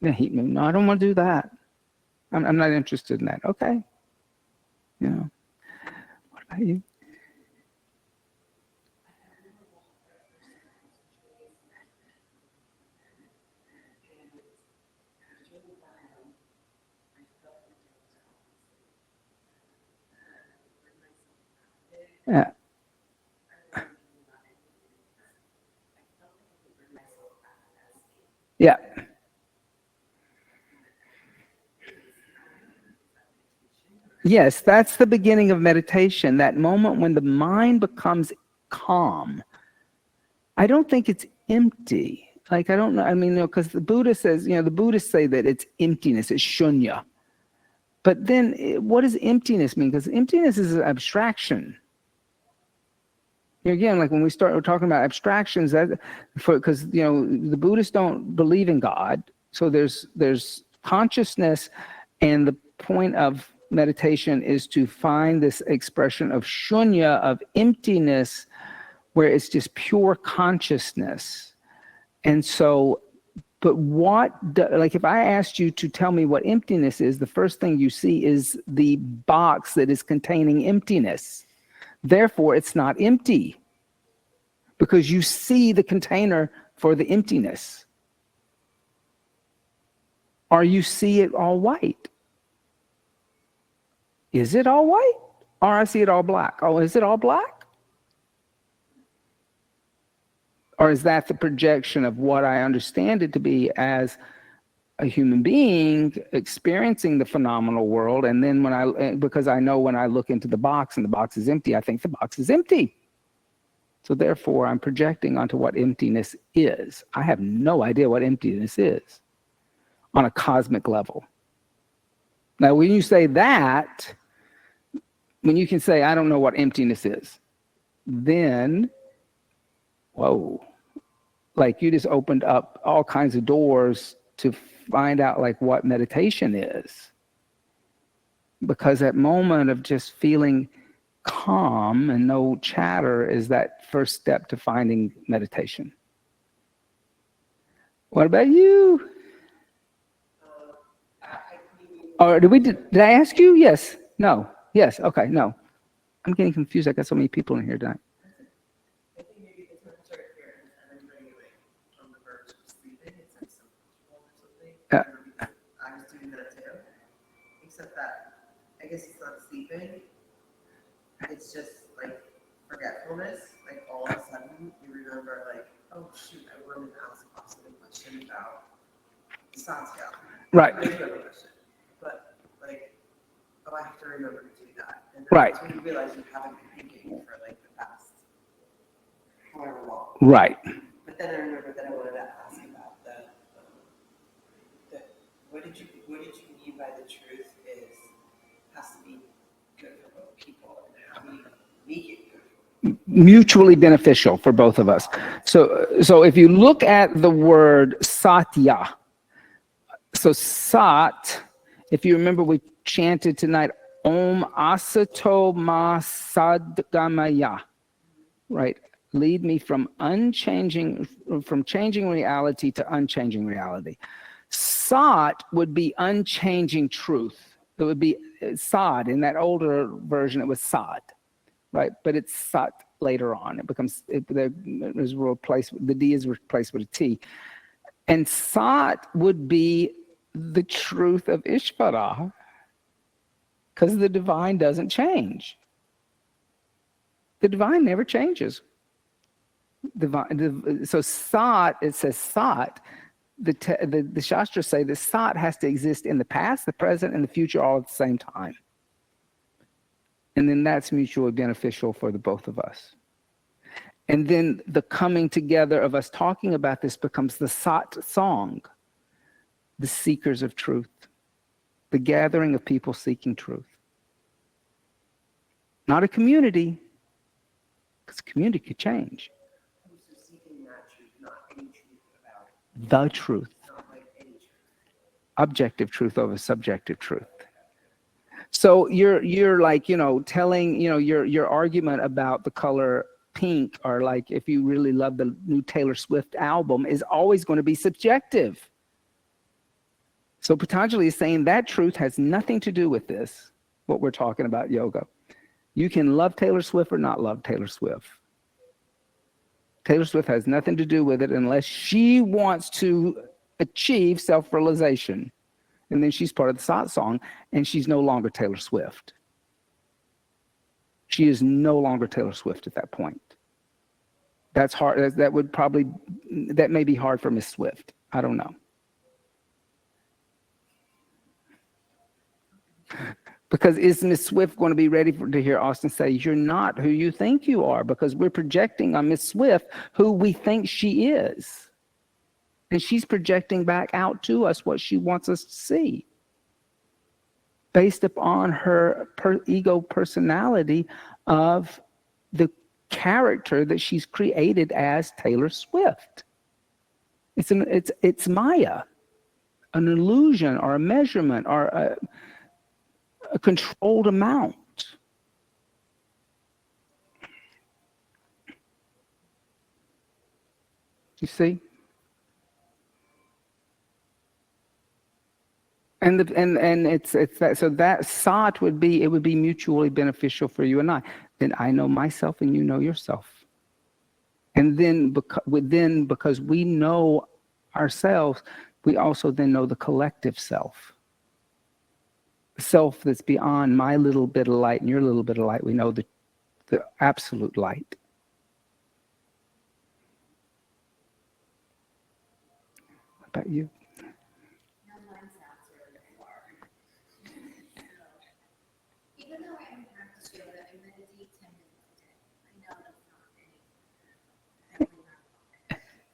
No, I don't want to do that. I'm not interested in that. Okay. What about you? Yeah. Yeah. Yes, that's the beginning of meditation, that moment when the mind becomes calm. I don't think it's empty. Like, I don't know. I mean, because the Buddha says, the Buddhists say that it's emptiness, it's shunya. But then what does emptiness mean? Because emptiness is an abstraction. Again, like when we're talking about abstractions, because the Buddhists don't believe in God, so there's consciousness, and the point of meditation is to find this expression of shunya, of emptiness, where it's just pure consciousness. And so, but like if I asked you to tell me what emptiness is, the first thing you see is the box that is containing emptiness. Therefore, it's not empty, because you see the container for the emptiness. Or you see it all white. Is it all white? Or I see it all black. Oh, is it all black? Or is that the projection of what I understand it to be as a human being experiencing the phenomenal world? And then because I know when I look into the box and the box is empty, I think the box is empty. So therefore, I'm projecting onto what emptiness is. I have no idea what emptiness is on a cosmic level. Now, when you say that, when you can say, I don't know what emptiness is, then, whoa, like you just opened up all kinds of doors to find out like what meditation is. Because that moment of just feeling calm and no chatter is that first step to finding meditation. What about you? Or did I ask you? Yes. No. Yes. Okay. No. I'm getting confused. I got so many people in here tonight. I think maybe the terms are here and everybody like on the verge of sleeping. It's like some ritual or something. I was doing that too. Except that I guess it's not sleeping. It's just like forgetfulness. Like all of a sudden you remember like, oh shoot, I wanted to ask a question about Satya. Right. I remember that shit. But like, oh, I have to remember to do that. And then Right. that's when you realize you haven't been thinking for like the past however long. Right. But then I remember that I wanted to ask about the what did you mean by the truth has to be good for both people, and how do you make it good? Mutually beneficial for both of us. So if you look at the word satya, so sat, if you remember, we chanted tonight, Om Asato Ma Sadgamaya, right? Lead me from changing reality to unchanging reality. Sat would be unchanging truth. It would be sad. In that older version, it was sad, right? But it's sat later on. It becomes, there's replaced, the D is replaced with a T. And sat would be the truth of Ishvara, because the divine doesn't change. The divine never changes. So sat, it says sat. The Shastras say the sat has to exist in the past, the present, and the future all at the same time. And then that's mutually beneficial for the both of us. And then the coming together of us talking about this becomes the sat song, the seekers of truth, the gathering of people seeking truth. Not a community, because community could change. So seeking that truth, not any truth about The truth. not like any truth. Objective truth over subjective truth. So you're like, telling, your argument about the color pink, or like if you really love the new Taylor Swift album, is always going to be subjective. So Patanjali is saying that truth has nothing to do with this, what we're talking about yoga. You can love Taylor Swift or not love Taylor Swift. Taylor Swift has nothing to do with it unless she wants to achieve self-realization. And then she's part of the sat song, and she's no longer Taylor Swift. She is no longer Taylor Swift at that point. That's hard. That may be hard for Miss Swift. I don't know. Because is Miss Swift going to be ready to hear Austin say, you're not who you think you are? Because we're projecting on Miss Swift who we think she is. And she's projecting back out to us what she wants us to see, based upon her ego personality of the character that she's created as Taylor Swift. It's Maya, an illusion or a measurement or a controlled amount. You see? And it's that, so that sat would be, it would be mutually beneficial for you and I. Then I know myself and you know yourself. And then because we know ourselves, we also then know the collective self. Self that's beyond my little bit of light and your little bit of light. We know the absolute light. What about you? Even though I don't practice yoga, I meditate 10 minutes a day. I know that's not any.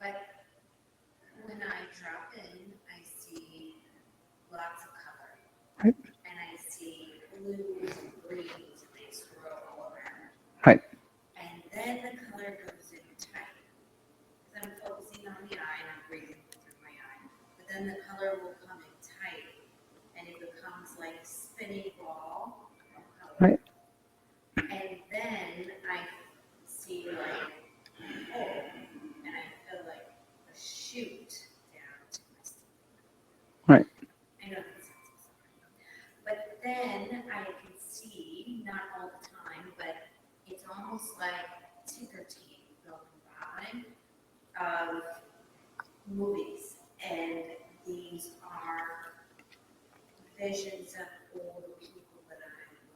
But when I drop in, I see lots of color. Right. And I see blues and greens, and they swirl all around. Right. And then the color goes in tight. Because I'm focusing on the eye and I'm breathing through my eye. But then the color will come in tight, and it becomes like a spinning ball. Right. And then I see like a hole, and I feel like a shoot down to my stomach. Right. I know that sounds bizarre. But then I can see, not all the time, but it's almost like ticker tape going by of movies. And these are visions of all the people that I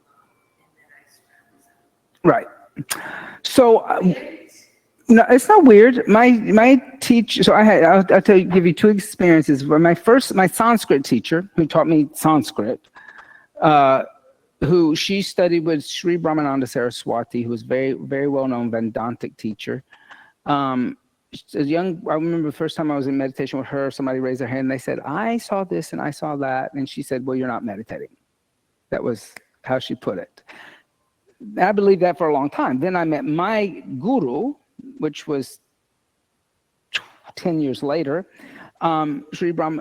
love and that I surround myself. Right. So no, it's not weird. My teacher. So I'll give you two experiences. Where my Sanskrit teacher, who taught me Sanskrit, who she studied with Sri Brahmananda Saraswati, who was very, very well known Vedantic teacher. I remember the first time I was in meditation with her, somebody raised their hand and they said, I saw this and I saw that. And she said, well, you're not meditating. That was how she put it. I believed that for a long time. Then I met my guru, which was 10 years later, Sri Yoga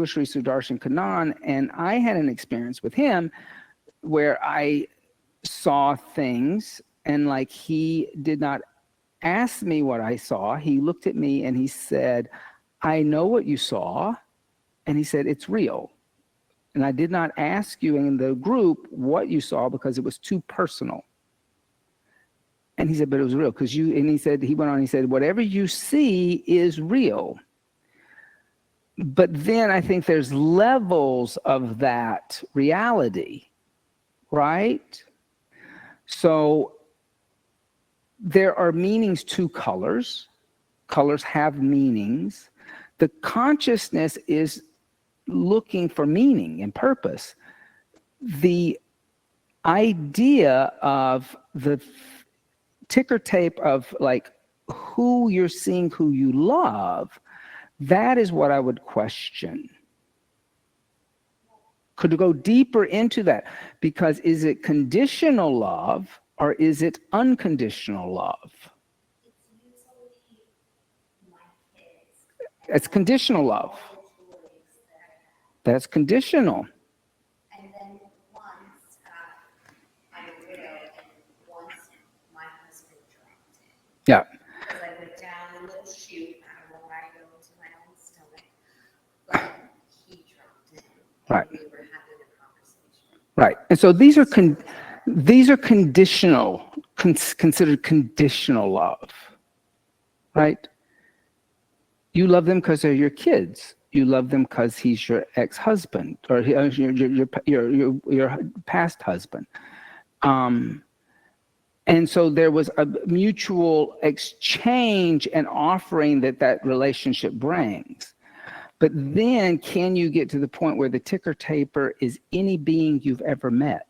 Sri Sudarshan Kanan, and I had an experience with him where I saw things, and like he did not ask me what I saw. He looked at me and he said, I know what you saw. And he said, it's real. And I did not ask you in the group what you saw because it was too personal. And he said, but it was real because he went on, he said, whatever you see is real. But then I think there's levels of that reality, right? So there are meanings to colors. Colors have meanings. The consciousness is looking for meaning and purpose. The idea of the ticker tape of like who you're seeing, who you love, that is what I would question. Could go deeper into that, because is it conditional love or is it unconditional love? It's usually my kids. It's conditional love. That's conditional. And then once I'm a widow, and once my husband dropped in. Yeah. Because I went down a little chute, I don't know why I go into my own stomach, but he dropped in. Right. We were having a conversation. Right. And so these are conditional, considered conditional love. Right? You love them because they're your kids. You love them because he's your ex-husband or your past husband. And so there was a mutual exchange and offering that relationship brings. But then can you get to the point where the ticker taper is any being you've ever met?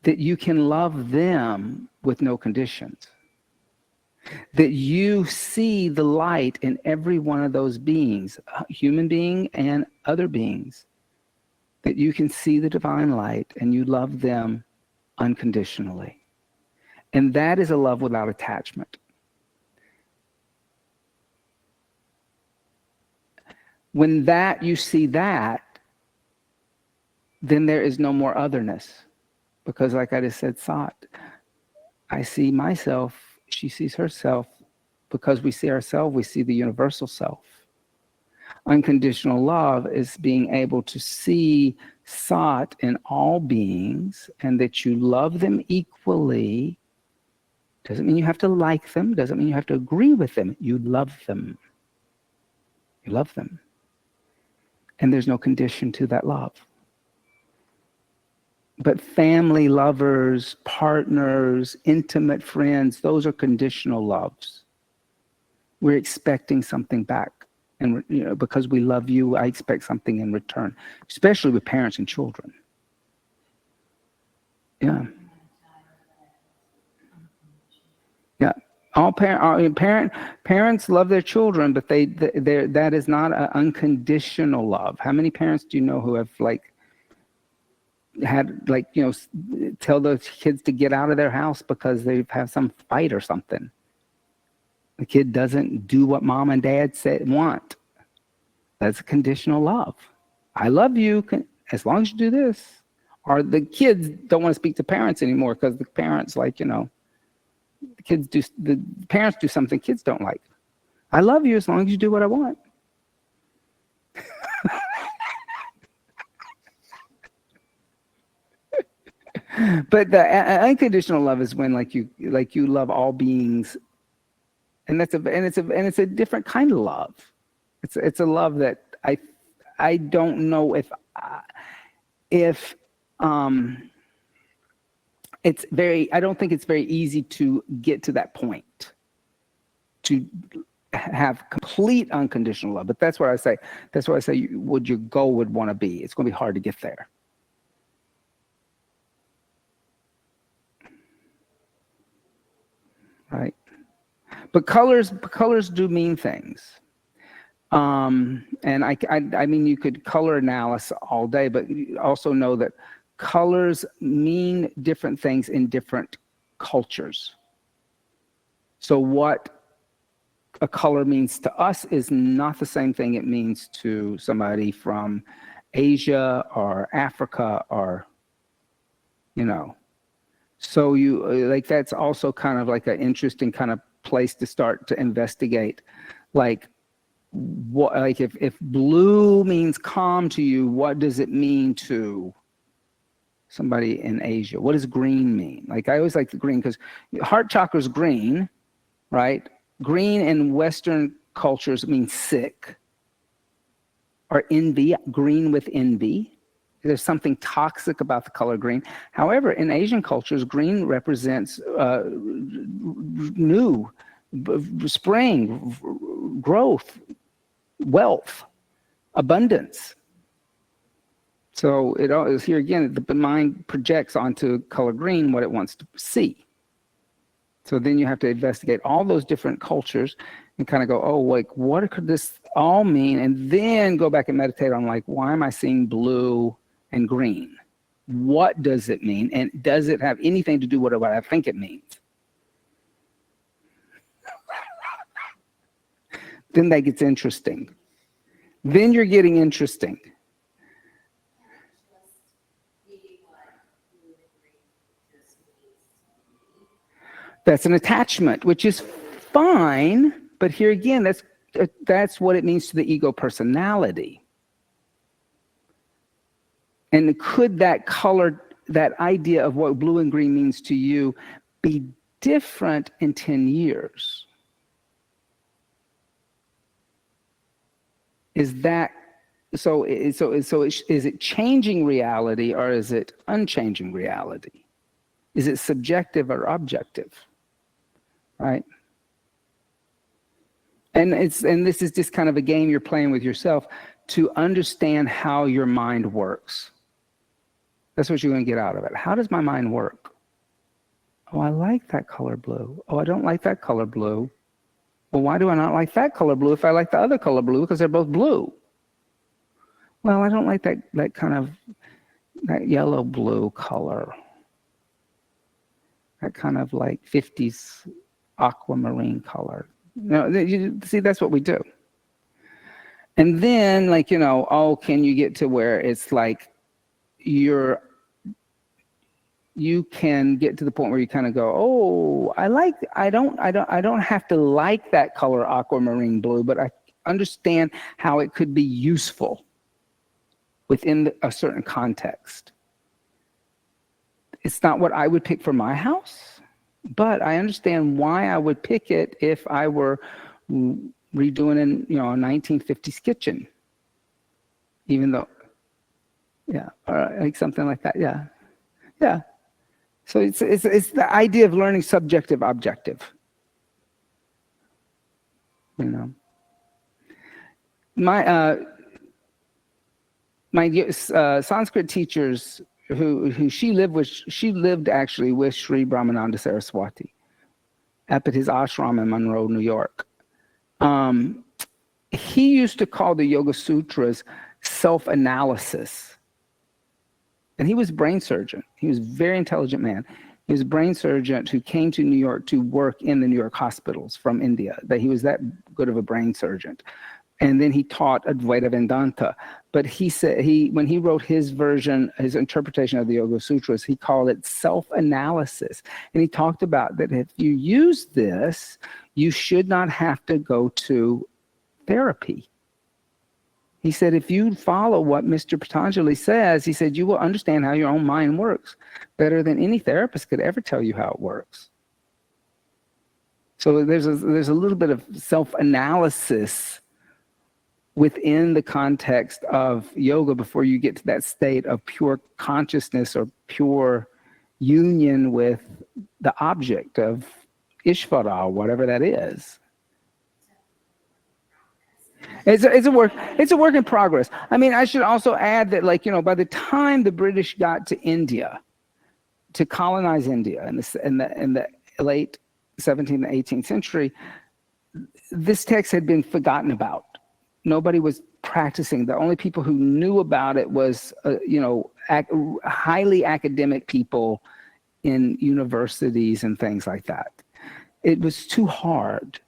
That you can love them with no conditions. That you see the light in every one of those beings, human being and other beings. That you can see the divine light and you love them unconditionally. And that is a love without attachment. When that you see that, then there is no more otherness. Because like I just said, Sat, I see myself, she sees herself. Because we see ourselves, we see the universal self. Unconditional love is being able to see Sat in all beings and that you love them equally. Doesn't mean you have to like them, doesn't mean you have to agree with them. You love them. You love them. And there's no condition to that love. But family, lovers, partners, intimate friends, those are conditional loves. We're expecting something back. And because we love you, I expect something in return, especially with parents and children. Yeah. Yeah. Parents love their children, but that is not an unconditional love. How many parents do you know who have tell those kids to get out of their house because they've had some fight or something? The kid doesn't do what mom and dad want. That's a conditional love. I love you as long as you do this. Or the kids don't want to speak to parents anymore because the parents the parents do something kids don't like. I love you as long as you do what I want. But the unconditional love is when you love all beings, and it's a different kind of love. It's a love that I don't know if it's very, I don't think it's very easy to get to that point, to have complete unconditional love. But that's what I say. That's what I say what your goal would want to be. It's going to be hard to get there. Right? But colors do mean things. And I mean, you could color analysis all day, but you also know that colors mean different things in different cultures. So what a color means to us is not the same thing it means to somebody from Asia or Africa or, So that's also kind of like an interesting kind of place to start to investigate. If blue means calm to you, what does it mean to somebody in Asia? What does green mean? I always like the green because heart chakra is green, right? Green in Western cultures means sick or envy, green with envy. There's something toxic about the color green. However, in Asian cultures, green represents new, spring, growth, wealth, abundance. So it is here again, the mind projects onto color green what it wants to see. So then you have to investigate all those different cultures and kind of go, what could this all mean? And then go back and meditate on why am I seeing blue and green? What does it mean? And does it have anything to do with what I think it means? Then that gets interesting. Then you're getting interesting. That's an attachment, which is fine. But here again, that's what it means to the ego personality. And could that color, that idea of what blue and green means to you, be different in 10 years? Is it changing reality or is it unchanging reality? Is it subjective or objective? Right? And this is just kind of a game you're playing with yourself to understand how your mind works. That's what you're going to get out of it. How does my mind work? Oh, I like that color blue. Oh, I don't like that color blue. Well, why do I not like that color blue if I like the other color blue? Because they're both blue. Well, I don't like that kind of, that yellow blue color. That kind of like 50s aquamarine color. You see, that's what we do. And then, like, can you get to where it's like you can get to the point where you kind of go, oh, I don't have to like that color aquamarine blue, but I understand how it could be useful within a certain context. It's not what I would pick for my house, but I understand why I would pick it if I were redoing a 1950s kitchen, even though, or like something like that, yeah. So it's the idea of learning subjective objective. My Sanskrit teachers who she lived actually with Sri Brahmananda Saraswati up at his ashram in Monroe, New York. He used to call the Yoga Sutras self-analysis. And he was a brain surgeon. He was a very intelligent man. He was a brain surgeon who came to New York to work in the New York hospitals from India. That he was that good of a brain surgeon. And then he taught Advaita Vedanta. But he said when he wrote his version, his interpretation of the Yoga Sutras, he called it self-analysis. And he talked about that if you use this, you should not have to go to therapy. He said, if you follow what Mr. Pantanjali says, he said, you will understand how your own mind works better than any therapist could ever tell you how it works. So there's a little bit of self-analysis within the context of yoga before you get to that state of pure consciousness or pure union with the object of Ishvara, whatever that is. It's a work in progress. I mean, I should also add that, by the time the British got to India, to colonize India in the late 17th and 18th century, this text had been forgotten about. Nobody was practicing. The only people who knew about it was, highly academic people in universities and things like that. It was too hard.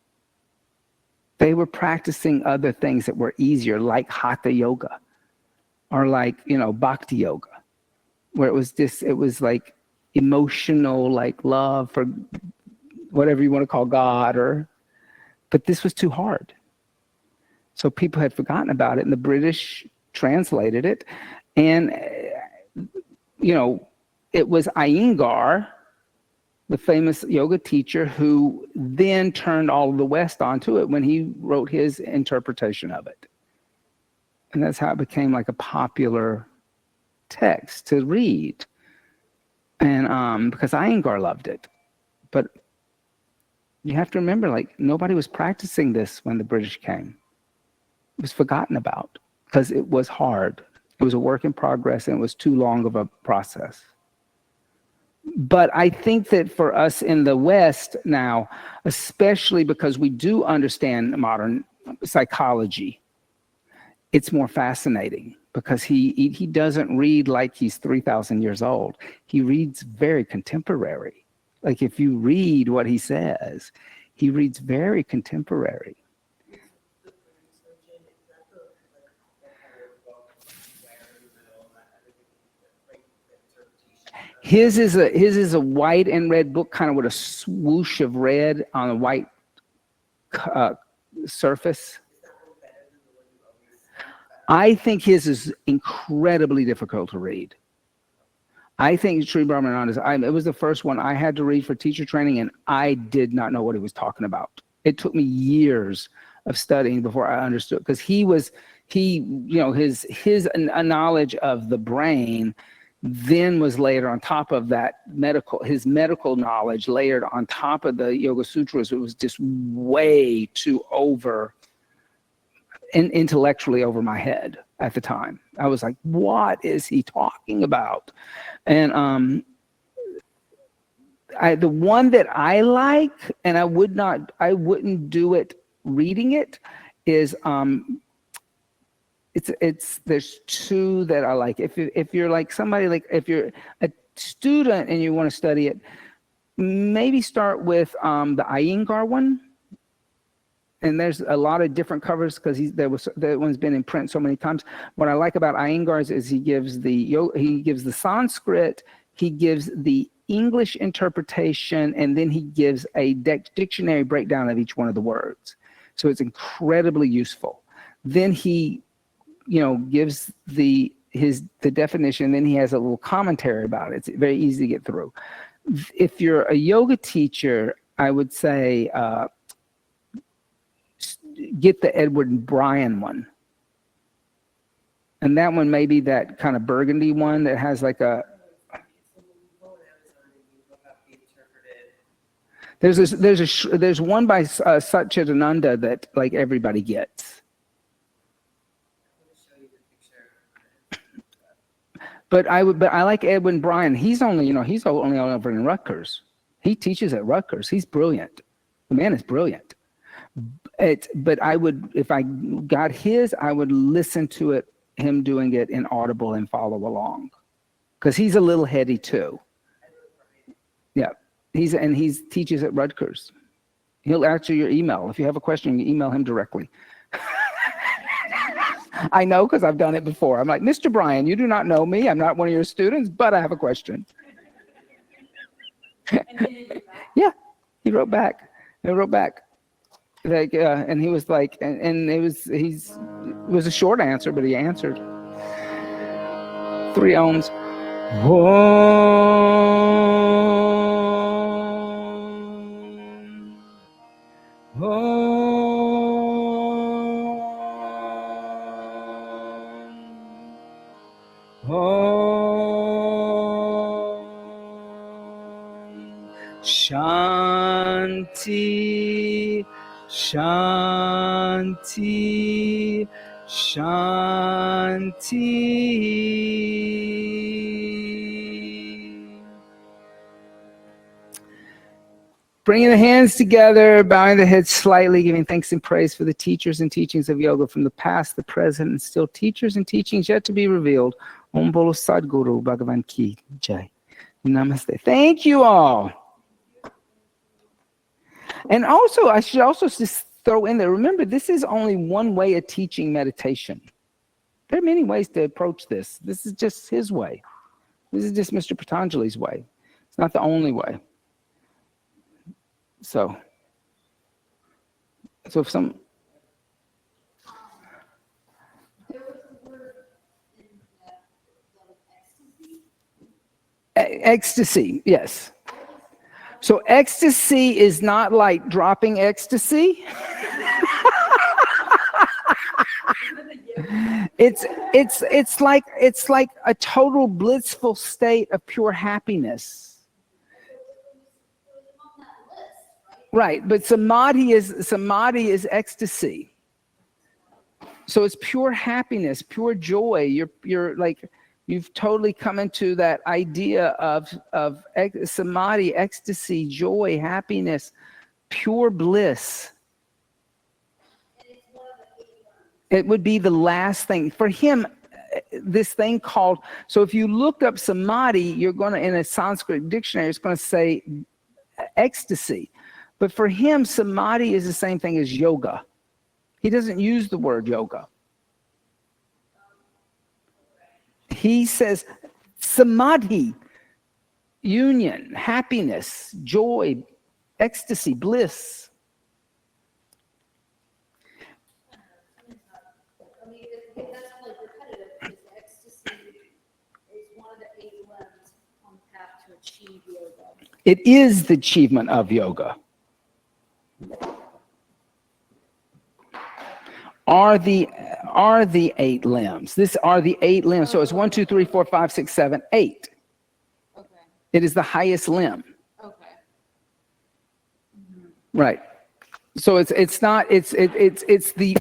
They were practicing other things that were easier, like Hatha Yoga or like, Bhakti Yoga, where it was like emotional, like love for whatever you want to call God, but this was too hard. So people had forgotten about it, and the British translated it. And, it was Iyengar, the famous yoga teacher, who then turned all of the West onto it when he wrote his interpretation of it. And that's how it became like a popular text to read. And because Iyengar loved it. But you have to remember, nobody was practicing this when the British came. It was forgotten about because it was hard. It was a work in progress, and it was too long of a process. But I think that for us in the West now, especially because we do understand modern psychology, it's more fascinating because he doesn't read like he's 3,000 years old. He reads very contemporary. Like if you read what he says, he reads very contemporary. His is a white and red book, kind of with a swoosh of red on a white surface. I think his is incredibly difficult to read. I think Sri Brahmananda's, it was the first one I had to read for teacher training, and I did not know what he was talking about. It took me years of studying before I understood, because his knowledge of the brain then was layered on top of that his medical knowledge layered on top of the Yoga Sutras. It was just way too intellectually over my head at the time. I was like, what is he talking about? And the one that I like, and I wouldn't do it reading it, is there's two that I like. If you're like somebody, like if you're a student and you want to study it, maybe start with the Iyengar one. And there's a lot of different covers because that one's been in print so many times. What I like about Iyengar's is he gives the Sanskrit, he gives the English interpretation, and then he gives a dictionary breakdown of each one of the words. So it's incredibly useful. Then he, gives the definition. Then he has a little commentary about it. It's very easy to get through. If you're a yoga teacher, I would say get the Edward Bryan one. And that one may be that kind of burgundy one that has like a... There's one by Satchidananda that like everybody gets. But I like Edwin Bryan. He's only over in Rutgers. He teaches at Rutgers. He's brilliant. The man is brilliant. But I would, if I got his, I would listen to him doing it in Audible and follow along, because he's a little heady too. Yeah, he teaches at Rutgers. He'll answer your email if you have a question. You email him directly. I know, because I've done it before. I'm like, Mr. Bryan, you do not know me. I'm not one of your students, but I have a question. Yeah, he wrote back. Like, and he was like, and it was a short answer, but he answered. 3 ohms. Shanti, Shanti, Shanti. Bringing the hands together, bowing the head slightly, giving thanks and praise for the teachers and teachings of yoga from the past, the present, and still teachers and teachings yet to be revealed. Om Bolo Sadguru Bhagavan Ki Jai. Namaste. Thank you all. And also, I should also just throw in there, remember, this is only one way of teaching meditation. There are many ways to approach this. This is just his way. This is just Mr. Pantanjali's way. It's not the only way. So if some... There was a word in that ecstasy. Ecstasy, yes. So ecstasy is not like dropping ecstasy. It's like a total blissful state of pure happiness. Right, but samadhi is ecstasy. So it's pure happiness, pure joy. You're like, you've totally come into that idea of samadhi, ecstasy, joy, happiness, pure bliss. It would be the last thing for him. This thing called, so if you look up samadhi, you're going to, in a Sanskrit dictionary, it's going to say ecstasy. But for him, samadhi is the same thing as yoga. He doesn't use the word yoga. He says samadhi, union, happiness, joy, ecstasy, bliss. I mean, if that's like repetitive, because ecstasy is one of the 8 limbs on the path to achieve yoga. It is the achievement of yoga. are the 8 limbs. This are the 8 limbs. So it's 1, 2, 3, 4, 5, 6, 7, 8. Okay. It is the highest limb. Okay. Right. So it's the